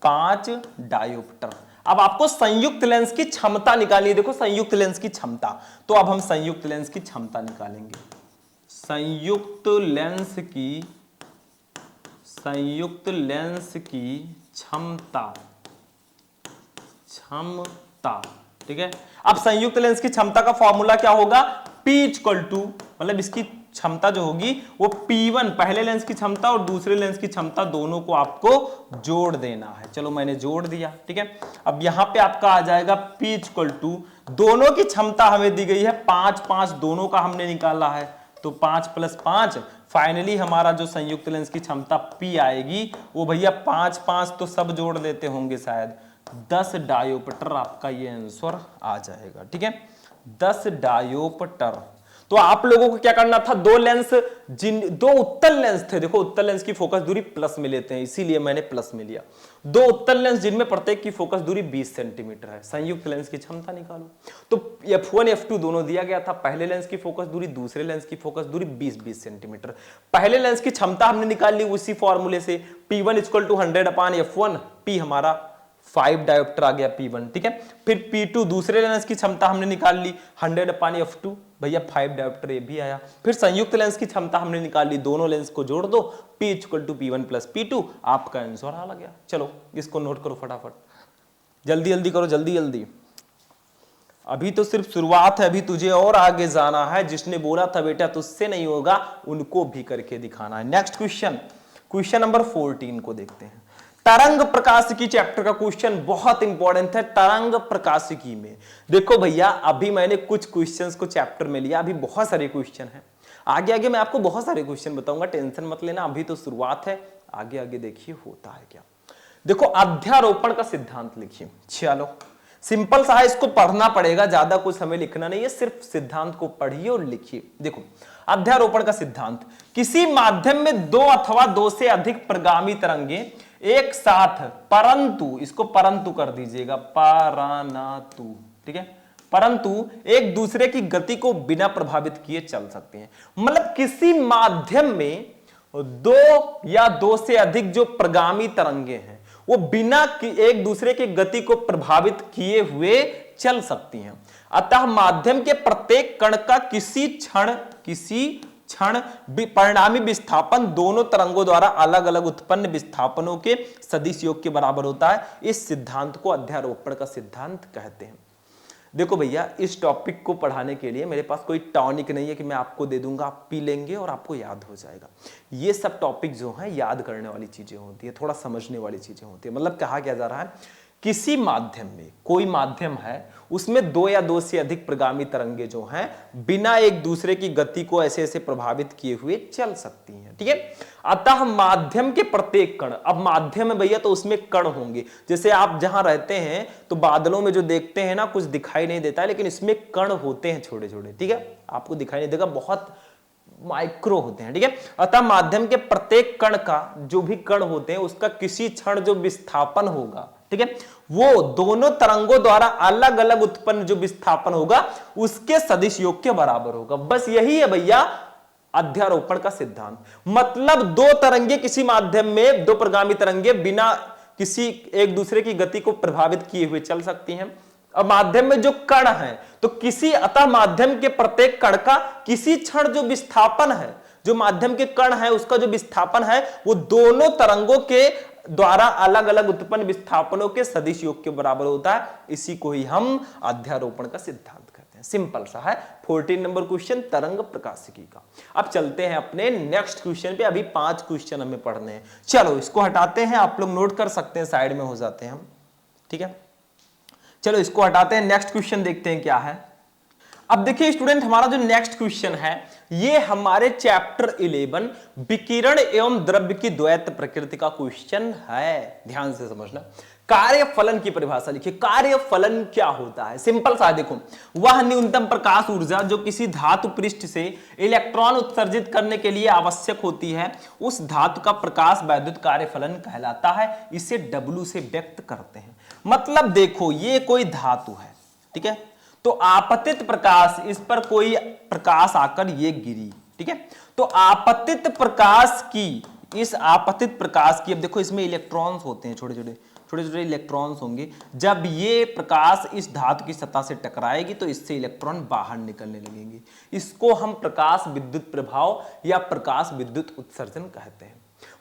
5 डायोप्टर। अब आपको संयुक्त लेंस की क्षमता निकालनी है। देखो संयुक्त लेंस की क्षमता, तो अब हम संयुक्त लेंस की क्षमता निकालेंगे। संयुक्त लेंस की क्षमता, ठीक है। अब संयुक्त लेंस की क्षमता का फॉर्मूला क्या होगा, P इक्वल टू, मतलब इसकी क्षमता जो होगी वो P1, पहले लेंस की क्षमता और दूसरे लेंस की क्षमता दोनों को आपको जोड़ देना है। चलो मैंने जोड़ दिया, ठीक है। अब यहां पे आपका आ जाएगा P इक्वल टू, दोनों की क्षमता हमें दी गई है 5 दोनों का हमने निकाला है, तो 5 + 5, फाइनली हमारा जो संयुक्त लेंस की क्षमता P आएगी वो भैया 5 तो सब जोड़ देते होंगे शायद, 10 डायोप्टर आपका ये आंसर आ जाएगा, ठीक है, 10 डायोप्टर। तो आप लोगों को क्या करना था, दो उत्तल लेंस थे, देखो उत्तल लेंस की फोकस दूरी प्लस में लेते हैं, इसीलिए मैंने प्लस में लिया। दो उत्तल लेंस जिनमें प्रत्येक की फोकस दूरी 20 सेंटीमीटर है, संयुक्त लेंस की क्षमता निकालो। तो F1 F2 दोनों दिया गया था, पहले लेंस की फोकस दूरी, दूसरे लेंस की फोकस दूरी 20 सेंटीमीटर। पहले लेंस की क्षमता हमने निकाल ली उसी फॉर्मूले से, P1 = 100/F1, P हमारा 5 डायोप्टर आ गया P1, ठीक है। फिर P2 दूसरे लेंस की क्षमता हमने निकाल ली 100/F2, भैया 5 डायोप्टर ये भी आया। फिर संयुक्त लेंस की क्षमता हमने निकाल ली, दोनों लेंस को जोड़ दो, P = P1 + P2, आपका आंसर आ गया। चलो इसको नोट करो फटाफट, जल्दी जल्दी करो, जल्दी जल्दी, अभी तो सिर्फ शुरुआत है, अभी तुझे और आगे जाना है। जिसने बोला था बेटा तुझसे नहीं होगा, उनको भी करके दिखाना है। नेक्स्ट क्वेश्चन नंबर 14 को देखते हैं। तरंग प्रकाशिकी चैप्टर का क्वेश्चन बहुत इंपॉर्टेंट है। तरंग प्रकाशिकी में देखो भैया, अभी मैंने कुछ क्वेश्चंस को चैप्टर में लिया, अभी बहुत सारे क्वेश्चन हैं, आगे आगे मैं आपको बहुत सारे क्वेश्चन बताऊंगा, टेंशन मत लेना, अभी तो शुरुआत है, आगे आगे देखिए होता है क्या। देखो अध्यारोपण का सिद्धांत लिखिए, चलो सिंपल सा है, इसको पढ़ना पड़ेगा, ज्यादा कुछ हमें लिखना नहीं है, सिर्फ सिद्धांत को पढ़िए और लिखिए। देखो अध्यारोपण का सिद्धांत, किसी माध्यम में दो अथवा दो से अधिक प्रगामी तरंगे एक साथ, परंतु, इसको परंतु कर दीजिएगा, परंतु, ठीक है, परंतु एक दूसरे की गति को बिना प्रभावित किए चल सकते हैं। मतलब किसी माध्यम में दो या दो से अधिक जो प्रगामी तरंगे हैं वो बिना एक दूसरे की गति को प्रभावित किए हुए चल सकती हैं। अतः माध्यम के प्रत्येक कण का किसी क्षण परिणामी विस्थापन दोनों तरंगों द्वारा अलग अलग उत्पन्न विस्थापनों के सदिश योग के बराबर होता है। इस सिद्धांत को अध्यारोपण का सिद्धांत कहते हैं। देखो भैया, इस टॉपिक को पढ़ाने के लिए मेरे पास कोई टॉनिक नहीं है कि मैं आपको दे दूंगा, आप पी लेंगे और आपको याद हो जाएगा। ये सब टॉपिक जो है याद करने वाली चीजें होती है, थोड़ा समझने वाली चीजें होती है। मतलब कहा क्या जा रहा है, किसी माध्यम में, कोई माध्यम है, उसमें दो या दो से अधिक प्रगामी तरंगे जो हैं बिना एक दूसरे की गति को ऐसे ऐसे प्रभावित किए हुए चल सकती हैं, ठीक है। अतः माध्यम के प्रत्येक कण, अब माध्यम है भैया तो उसमें कण होंगे। जैसे आप जहां रहते हैं तो बादलों में जो देखते हैं ना, कुछ दिखाई नहीं देता है, लेकिन इसमें कण होते हैं छोटे छोटे, ठीक है, आपको दिखाई नहीं देगा, बहुत माइक्रो होते हैं, ठीक है। अतः माध्यम के प्रत्येक कण का, जो भी कण होते हैं उसका किसी क्षण जो विस्थापन होगा, ठीक है, वो दोनों तरंगों द्वारा अलग अलग उत्पन्न जो विस्थापन होगा उसके सदिश योग के बराबर होगा। बस यही है भैया अध्यारोपण का सिद्धांत। मतलब दो तरंगे किसी माध्यम में, दो प्रगामी तरंगे बिना किसी एक दूसरे की गति को प्रभावित किए हुए चल सकती हैं। अब माध्यम में जो कण है तो अतः माध्यम के प्रत्येक कण का किसी क्षण जो विस्थापन है, जो माध्यम के कण है उसका जो विस्थापन है वो दोनों तरंगों के द्वारा अलग अलग उत्पन्न विस्थापनों के सदिश योग के बराबर होता है। इसी को ही हम अध्यारोपण का सिद्धांत कहते हैं। सिंपल सा है। 14 नंबर क्वेश्चन तरंग प्रकाशिकी का। अब चलते हैं अपने नेक्स्ट क्वेश्चन पे। अभी 5 क्वेश्चन हमें पढ़ने हैं। चलो इसको हटाते हैं, आप लोग नोट कर सकते हैं, साइड में हो जाते हैं हम, ठीक है। चलो इसको हटाते हैं, नेक्स्ट क्वेश्चन देखते हैं क्या है। अब देखिए स्टूडेंट, हमारा जो नेक्स्ट क्वेश्चन है ये हमारे चैप्टर 11 विकिरण एवं द्रव्य की द्वैत प्रकृति का क्वेश्चन है। ध्यान से समझना, कार्यफलन की परिभाषा लिखिए। कार्यफलन क्या होता है? सिंपल सा देखो, वह न्यूनतम प्रकाश ऊर्जा जो किसी धातु पृष्ठ से इलेक्ट्रॉन उत्सर्जित करने के लिए आवश्यक होती है, उस धातु का प्रकाश वैद्युत कार्यफलन कहलाता है। इसे W से व्यक्त करते हैं। मतलब देखो, ये कोई धातु है, ठीक है, तो आपतित प्रकाश, इस पर कोई प्रकाश आकर ये गिरी, ठीक है, तो आपतित प्रकाश की, इस आपतित प्रकाश की, अब देखो इसमें इलेक्ट्रॉन्स होते हैं, छोटे छोटे इलेक्ट्रॉन्स होंगे। जब ये प्रकाश इस धातु की सतह से टकराएगी तो इससे इलेक्ट्रॉन बाहर निकलने लगेंगे। इसको हम प्रकाश विद्युत प्रभाव या प्रकाश विद्युत उत्सर्जन कहते हैं।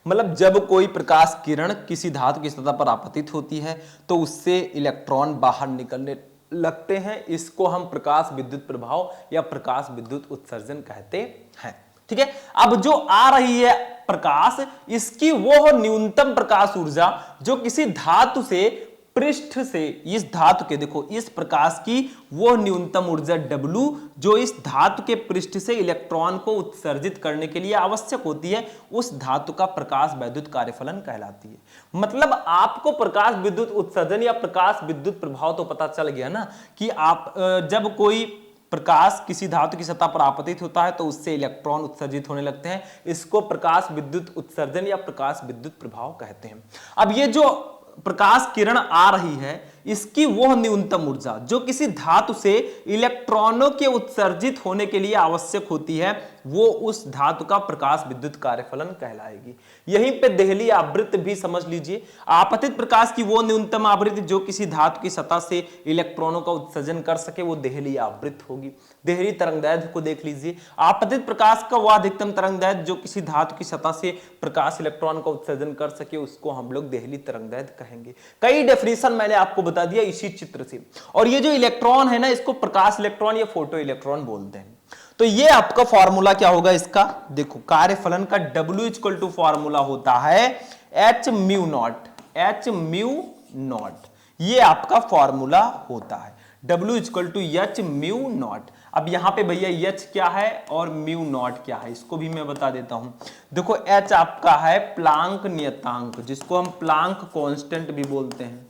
मतलब जब कोई प्रकाश किरण किसी धातु की सतह पर आपतित होती है तो उससे इलेक्ट्रॉन बाहर निकलने लगते हैं। इसको हम प्रकाश विद्युत प्रभाव या प्रकाश विद्युत उत्सर्जन कहते हैं। ठीक है, अब जो आ रही है प्रकाश, इसकी वो न्यूनतम प्रकाश ऊर्जा जो किसी धातु से पृष्ठ से, इस धातु के, देखो इस प्रकाश की वो न्यूनतम ऊर्जा W जो इस धातु के पृष्ठ से इलेक्ट्रॉन को उत्सर्जित करने के लिए आवश्यक होती है, उस धातु का प्रकाश वैद्युत कार्यफलन कहलाती है। मतलब आपको प्रकाश विद्युत उत्सर्जन या प्रकाश विद्युत प्रभाव तो पता चल गया ना, कि आप जब कोई प्रकाश किसी धातु की सतह पर आपतित होता है तो उससे इलेक्ट्रॉन उत्सर्जित होने लगते हैं। इसको प्रकाश विद्युत उत्सर्जन या प्रकाश विद्युत प्रभाव कहते हैं। अब ये जो प्रकाश किरण आ रही है, इसकी वह न्यूनतम ऊर्जा जो किसी धातु से इलेक्ट्रॉनों के उत्सर्जित होने के लिए आवश्यक होती है, वो उस धातु का प्रकाश विद्युत कार्यफलन कहलाएगी। यहीं पे देहली आवृत्ति भी समझ लीजिए। आपतित प्रकाश की वो न्यूनतम आवृत्ति जो किसी धातु की सतह से इलेक्ट्रॉनों का उत्सर्जन कर सके, वो देहली आवृत्ति होगी। देहली तरंगदैर्घ्य को देख लीजिए। आपतित प्रकाश का वह अधिकतम तरंगदैर्घ्य जो किसी धातु की सतह से प्रकाश इलेक्ट्रॉन का उत्सर्जन कर सके, उसको हम लोग देहली तरंगदैर्घ्य कहेंगे। कई डेफिनेशन मैंने आपको बता दिया इसी चित्र से। और ये जो इलेक्ट्रॉन है ना, इसको प्रकाश इलेक्ट्रॉन या फोटो इलेक्ट्रॉन बोलते हैं। तो ये आपका फॉर्मूला क्या होगा इसका, देखो कार्यफलन का W इक्वल टू फॉर्मूला होता है H mu naught, H mu naught, ये आपका फॉर्मूला होता है। W equal to H mu naught. अब यहां पे भैया H क्या है और म्यू नॉट क्या है, इसको भी मैं बता देता हूं। देखो H आपका है प्लांक नियतांक, जिसको हम प्लांक कांस्टेंट भी बोलते हैं,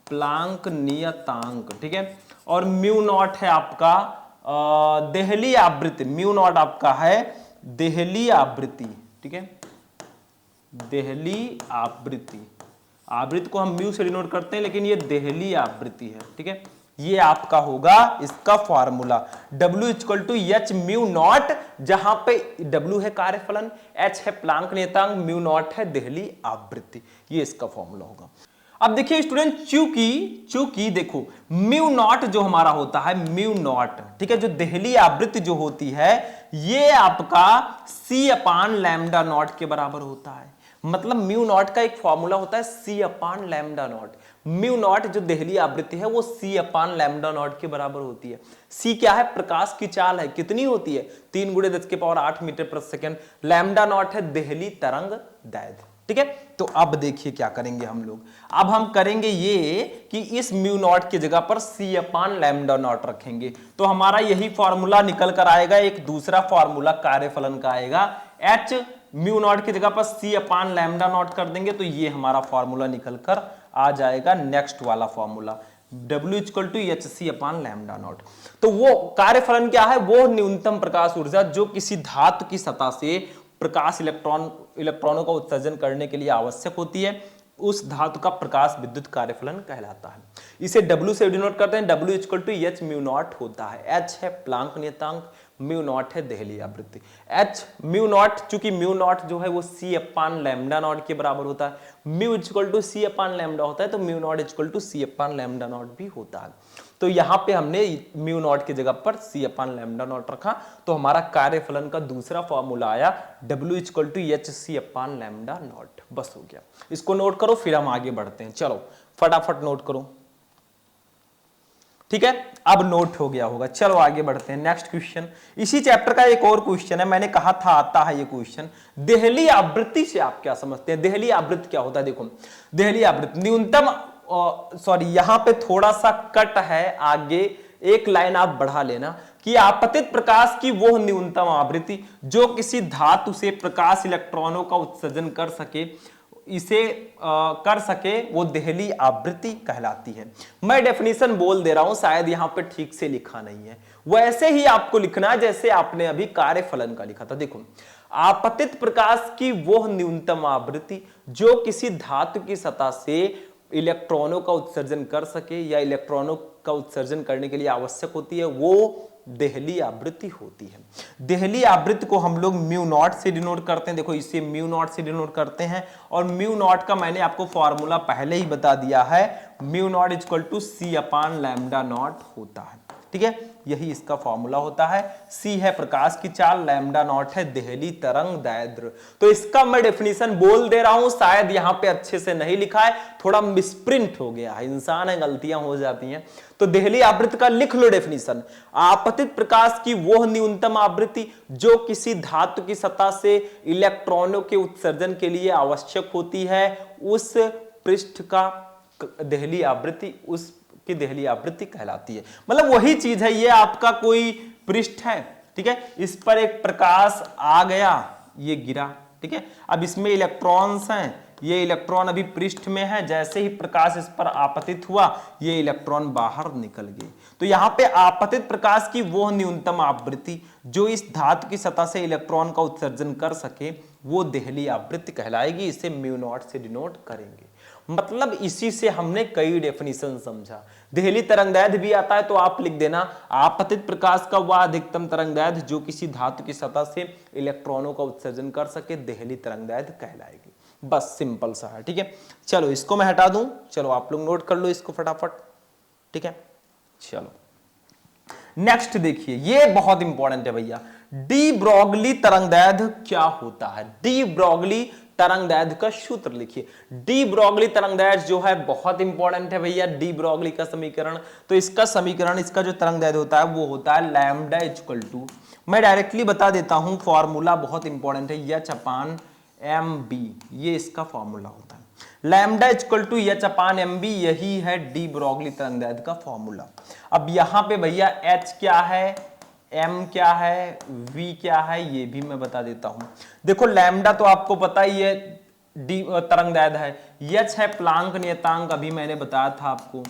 प्लांक नियतांक, ठीक है। और म्यू नॉट है आपका देहली आवृत्ति, म्यू नॉट आपका है देहली आवृत्ति, ठीक है, देहली आवृत्ति। आवृत्ति को हम म्यू से डिनोट करते हैं, लेकिन ये देहली आवृत्ति है, ठीक है। ये आपका होगा इसका formula W equal to H mu naught, जहां पे W है कार्यफलन, H है प्लांक नियतांक, म्यू नॉट है देहली आवृत्ति। ये इसका फॉर्मूला होगा। अब देखिए स्टूडेंट, चूंकि देखो म्यू नॉट जो हमारा होता है, म्यू नॉट, ठीक है, जो देहली आवृत्ति जो होती है, ये आपका C अपान लैम्डा नॉट के बराबर होता है। मतलब म्यू नॉट का एक फॉर्मूला होता है C upon lambda not. Mu naught जो देहली आवृत्ति है वो C अपान लैम्डा नॉट के बराबर होती है। C क्या है, प्रकाश की चाल है, कितनी होती है, 3 × 10⁸ मीटर प्रति सेकंड। लैम्डा नॉट है देहली तरंग दैर्घ्य, ठीक है। तो अब देखिए क्या करेंगे हम लोग, अब हम करेंगे ये कि इस म्यू नॉट की जगह पर C अपान लैम्डा नॉट रखेंगे, तो हमारा यही फॉर्मूला निकल कर आएगा। एक दूसरा फॉर्मूला कार्यफलन का आएगा, H म्यू नॉट की जगह पर C अपान लैम्डा नॉट कर देंगे, तो ये हमारा फॉर्मूला निकल कर आ जाएगा नेक्स्ट वाला formula W equal to HC upon lambda naught. तो वो कार्यफलन क्या है, वो न्यूनतम प्रकाश ऊर्जा जो किसी धातु की सतह से प्रकाश इलेक्ट्रॉनों का उत्सर्जन करने के लिए आवश्यक होती है, उस धातु का प्रकाश विद्युत कार्यफलन कहलाता है। इसे W से डिनोट करते हैं, W equal to H mu naught होता है। H है प्लांक नियतांक, म्यू नॉट है देहली आवृत्ति। H म्यू नॉट, चूंकि म्यू नॉट जो है वो C अपान लैम्डा नॉट के बराबर होता है, mu equal to C upon lambda होता है, तो mu naught equal to C upon lambda naught भी होता है। तो यहां पे हमने म्यू नॉट की जगह पर C अपान लैम्डा नॉट रखा, तो हमारा कार्यफलन का दूसरा फॉर्मूला आया W equal to HC upon lambda naught. बस हो गया, इसको नोट करो, फिर हम आगे बढ़ते हैं। चलो फटाफट नोट करो, ठीक है। अब नोट हो गया होगा, चलो आगे बढ़ते हैं। नेक्स्ट क्वेश्चन, इसी चैप्टर का एक और क्वेश्चन है, मैंने कहा था आता है ये क्वेश्चन। देहली आवृत्ति से आप क्या समझते हैं, देहली आवृत्ति क्या होता है। देखो देहली आवृत्ति न्यूनतम, सॉरी यहां पे थोड़ा सा कट है, आगे एक लाइन आप बढ़ा लेना, कि आपतित प्रकाश की वो न्यूनतम आवृत्ति जो किसी धातु से प्रकाश इलेक्ट्रॉनों का उत्सर्जन कर सके, इसे कर सके वो देहली आवृत्ति कहलाती है। मैं डेफिनेशन बोल दे रहा हूं, शायद यहां पे ठीक से लिखा नहीं है, वैसे ही आपको लिखना है जैसे आपने अभी कार्यफलन का लिखा था। देखो, आपतित प्रकाश की वह न्यूनतम आवृत्ति जो किसी धातु की सतह से इलेक्ट्रॉनों का उत्सर्जन कर सके या इलेक्ट्रॉनों का उत्सर्जन करने के लिए आवश्यक होती है, वो देहली आवृत्ति होती है। देहली आवृत्ति को हम लोग म्यू नॉट से डिनोट करते हैं। देखो, इसे म्यू नॉट से डिनोट करते हैं, और म्यू नॉट का मैंने आपको फॉर्मूला पहले ही बता दिया है, mu naught equal to c upon lambda naught होता है। ठीक है, यही इसका फॉर्मूला होता है। सी है प्रकाश की चाल, लैम्डा नॉट है देहली तरंग दैर्ध्य। तो इसका मैं डेफिनेशन बोल दे रहा हूं, शायद यहां पे अच्छे से नहीं लिखा है, थोड़ा मिसप्रिंट हो गया है, इंसान है, गलतियां हो जाती हैं। तो देहली आवृत्ति का लिख लो डेफिनेशन, आपतित प्रकाश की वह न्यूनतम आवृत्ति जो किसी धातु की सतह से इलेक्ट्रॉनों के उत्सर्जन के लिए आवश्यक होती है, उस पृष्ठ का देहली आवृत्ति, उस की देहली आवृत्ति कहलाती है। मतलब वही चीज है, ये आपका कोई पृष्ठ है, ठीक है, इस पर एक प्रकाश आ गया, ये गिरा, ठीक है, अब इसमें इलेक्ट्रॉन्स हैं, ये इलेक्ट्रॉन अभी पृष्ठ में है, जैसे ही प्रकाश इस पर आपतित हुआ, ये इलेक्ट्रॉन बाहर निकल गए। तो यहां पे आपतित प्रकाश की वो न्यूनतम आवृत्ति जो इस धातु की सतह से इलेक्ट्रॉन का उत्सर्जन कर सके, वो देहली आवृत्ति कहलाएगी। इसे म्यू नॉट से डिनोट करेंगे। मतलब इसी से हमने कई डेफिनेशन समझा। देहली तरंगदैर्ध्य भी आता है तो आप लिख देना, आपतित प्रकाश का वह अधिकतम तरंगदैर्ध्य जो किसी धातु की सतह से इलेक्ट्रॉनों का उत्सर्जन कर सके, देहली तरंगदैर्ध्य कहलाएगी। बस सिंपल सा है, ठीक है। चलो इसको मैं हटा दूं, चलो आप लोग नोट कर लो इसको फटाफट, ठीक है। चलो नेक्स्ट देखिए, ये बहुत इंपॉर्टेंट है भैया, डी ब्रॉगली तरंगदैर्ध्य क्या होता है। डी ब्रॉगली तरंगदैर्ध्य का सूत्र लिखिए। डी ब्रॉगली तरंगदैर्ध्य जो है बहुत इंपॉर्टेंट है भैया, डी ब्रॉगली का समीकरण। तो इसका समीकरण, इसका जो तरंगदैर्ध्य होता है वो होता है लैम्डा इक्वल टू, मैं डायरेक्टली बता देता हूं, फॉर्मूला बहुत इंपॉर्टेंट है, एच अपान एम बी, ये इसका फॉर्मूला होता है। Lambda equal to h upon m b, यही है डी ब्रॉगली तरंगदैर्ध्य का फॉर्मूला। अब यहां पे भैया एच क्या है, एम क्या है, वी क्या है, ये भी मैं बता देता हूं। देखो लैम्डा तो आपको पता ही है डी तरंगदैर्ध्य है, एच है प्लांक नियतांक, अभी मैंने बताया था आपको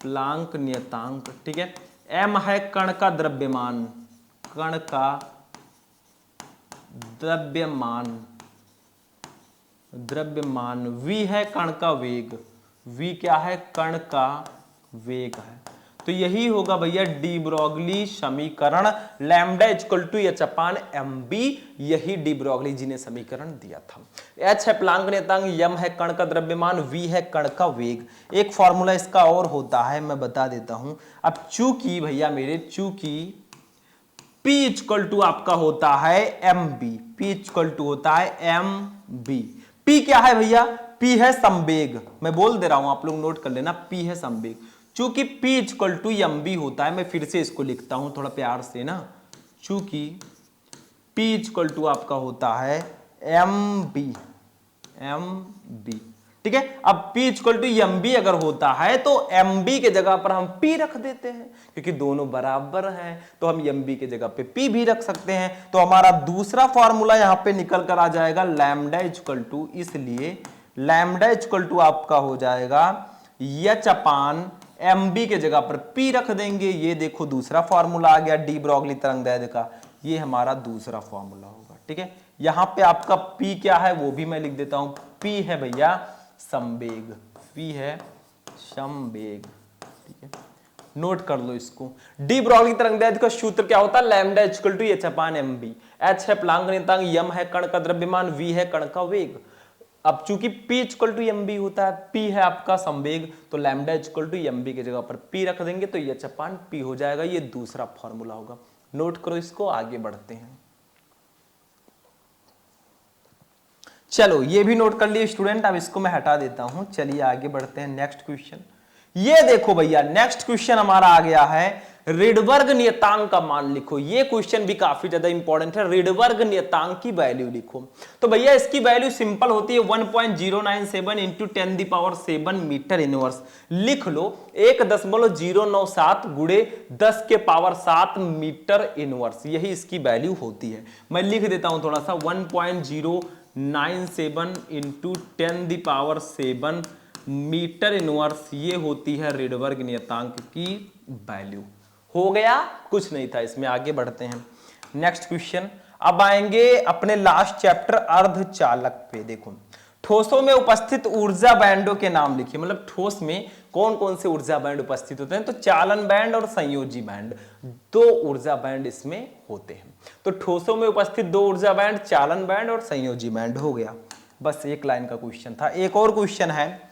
प्लांक नियतांक, ठीक है। एम है कण का द्रव्यमान, कण का द्रव्यमान, वी है कण का वेग, वी क्या है, कण का वेग है। तो यही होगा भैया डी ब्रॉगली समीकरण, lambda equal to h upon m b, यही डी ब्रॉगली जी ने समीकरण दिया था। एच है प्लांक नियतांक, एम है कण का द्रव्यमान, वी है कण का वेग। एक फॉर्मूला इसका और होता है, मैं बता देता हूं। अब चूंकि भैया मेरे, चूंकि P इक्वल टू आपका होता है m b, P equal to होता है एम बी। P क्या है भैया, P है संवेग, मैं बोल दे रहा हूं, आप लोग नोट कर लेना, P है संवेग। चूंकि P equal to m b होता है, मैं फिर से इसको लिखता हूं थोड़ा प्यार से ना, चूंकि P इक्वल टू आपका होता है एम बी, ठीक है। अब P equal to m b अगर होता है तो एम बी के जगह पर हम P रख देते हैं, क्योंकि दोनों बराबर हैं, तो हम एम बी के जगह पे P भी रख सकते हैं। तो हमारा दूसरा फॉर्मूला यहां पे निकल कर आ जाएगा लैम्डा इक्वल टू, इसलिए लैम्डा इक्वल टू आपका हो जाएगा एच अपान एम बी के जगह पर P रख देंगे। ये देखो दूसरा फॉर्मूला आ गया डी ब्रॉगली तरंगदैर्ध्य का, ये हमारा दूसरा फॉर्मूला होगा, ठीक है। यहां पे आपका P क्या है वो भी मैं लिख देता हूं, P है भैया संवेग, P है संवेग, ठीक है, नोट कर लो इसको। डी ब्रॉगली तरंगदैर्ध्य का सूत्र क्या होता है, lambda equal to h upon m b. H है प्लांक नियतांक, एम है कण का द्रव्यमान, वी है कण का वेग। अब चूंकि P equal to m b होता है, P है आपका संवेग, तो lambda equal to m b की जगह पर P रख देंगे तो एच अपान P हो जाएगा। ये दूसरा फॉर्मूला होगा, नोट करो इसको, आगे बढ़ते हैं। चलो ये भी नोट कर लिए स्टूडेंट, अब इसको मैं हटा देता हूं। चलिए आगे बढ़ते हैं, नेक्स्ट क्वेश्चन। ये देखो भैया, नेक्स्ट क्वेश्चन हमारा आ गया है, रिडबर्ग नियतांक का मान लिखो। ये क्वेश्चन भी काफी ज्यादा इंपॉर्टेंट है, रिडबर्ग नियतांक की वैल्यू लिखो। तो भैया इसकी वैल्यू सिंपल होती है 1.097 इंटू 10⁷ मीटर इनवर्स। लिख लो 1.097 गुणे 10⁷ मीटर इनवर्स, यही इसकी वैल्यू होती है। मैं लिख देता हूं थोड़ा सा, 1.097 97 इंटू 10⁻7 मीटर इनवर्स, ये होती है रेडबर्ग नियतांक की वैल्यू। हो गया, कुछ नहीं था इसमें। आगे बढ़ते हैं नेक्स्ट क्वेश्चन। अब आएंगे अपने लास्ट चैप्टर अर्धचालक पे। देखो, ठोसों में उपस्थित ऊर्जा बैंडों के नाम लिखिए। मतलब ठोस में कौन कौन से ऊर्जा बैंड उपस्थित होते हैं? तो चालन बैंड और संयोजी बैंड, दो ऊर्जा बैंड इसमें होते हैं। तो ठोसों में उपस्थित दो ऊर्जा बैंड, चालन बैंड और संयोजी बैंड। हो गया, बस एक लाइन का क्वेश्चन था। एक और क्वेश्चन है,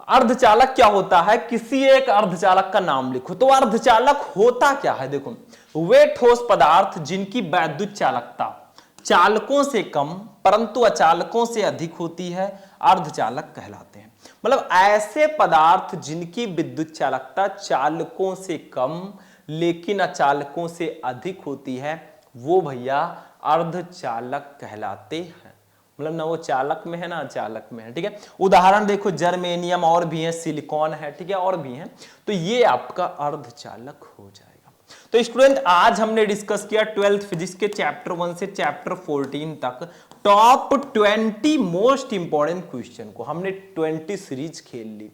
अर्धचालक क्या होता है? किसी एक अर्धचालक का नाम लिखो। तो अर्धचालक होता क्या है? देखो, वे ठोस पदार्थ जिनकी वैद्युत चालकता चालकों से कम परंतु अचालकों से अधिक होती है, अर्धचालक कहलाते हैं। मतलब ऐसे पदार्थ जिनकी विद्युत चालकता चालकों से कम लेकिन अचालकों से अधिक होती है, वो भैया अर्धचालक कहलाते हैं। मतलब ना वो चालक में है ना अचालक में है। ठीक है, उदाहरण देखो, जर्मेनियम और भी है, सिलिकॉन है, ठीक है, और भी है। तो ये आपका अर्धचालक हो जाएगा। तो स्टूडेंट, आज हमने डिस्कस किया 12th फिजिक्स के चैप्टर 1 से चैप्टर 14 तक टॉप 20 मोस्ट इंपॉर्टेंट क्वेश्चन को। हमने 20 सीरीज खेल ली।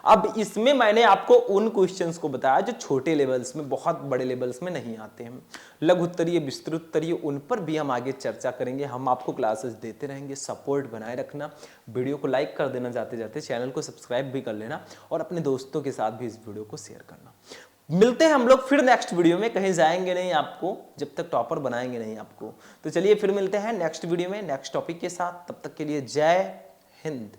अब इसमें मैंने आपको उन क्वेश्चंस को बताया जो छोटे लेवल्स में, बहुत बड़े लेवल्स में नहीं आते हैं। लघु उत्तरीय, विस्तृत उत्तरीय, उन पर भी हम आगे चर्चा करेंगे। हम आपको क्लासेस देते रहेंगे। सपोर्ट बनाए रखना, वीडियो को लाइक कर देना, जाते जाते चैनल को सब्सक्राइब भी कर लेना और अपने दोस्तों के साथ भी इस वीडियो को शेयर करना। मिलते हैं हम लोग फिर नेक्स्ट वीडियो में। कहीं जाएंगे नहीं आपको जब तक टॉपर बनाएंगे नहीं आपको। तो चलिए फिर मिलते हैं नेक्स्ट वीडियो में नेक्स्ट टॉपिक के साथ। तब तक के लिए जय हिंद।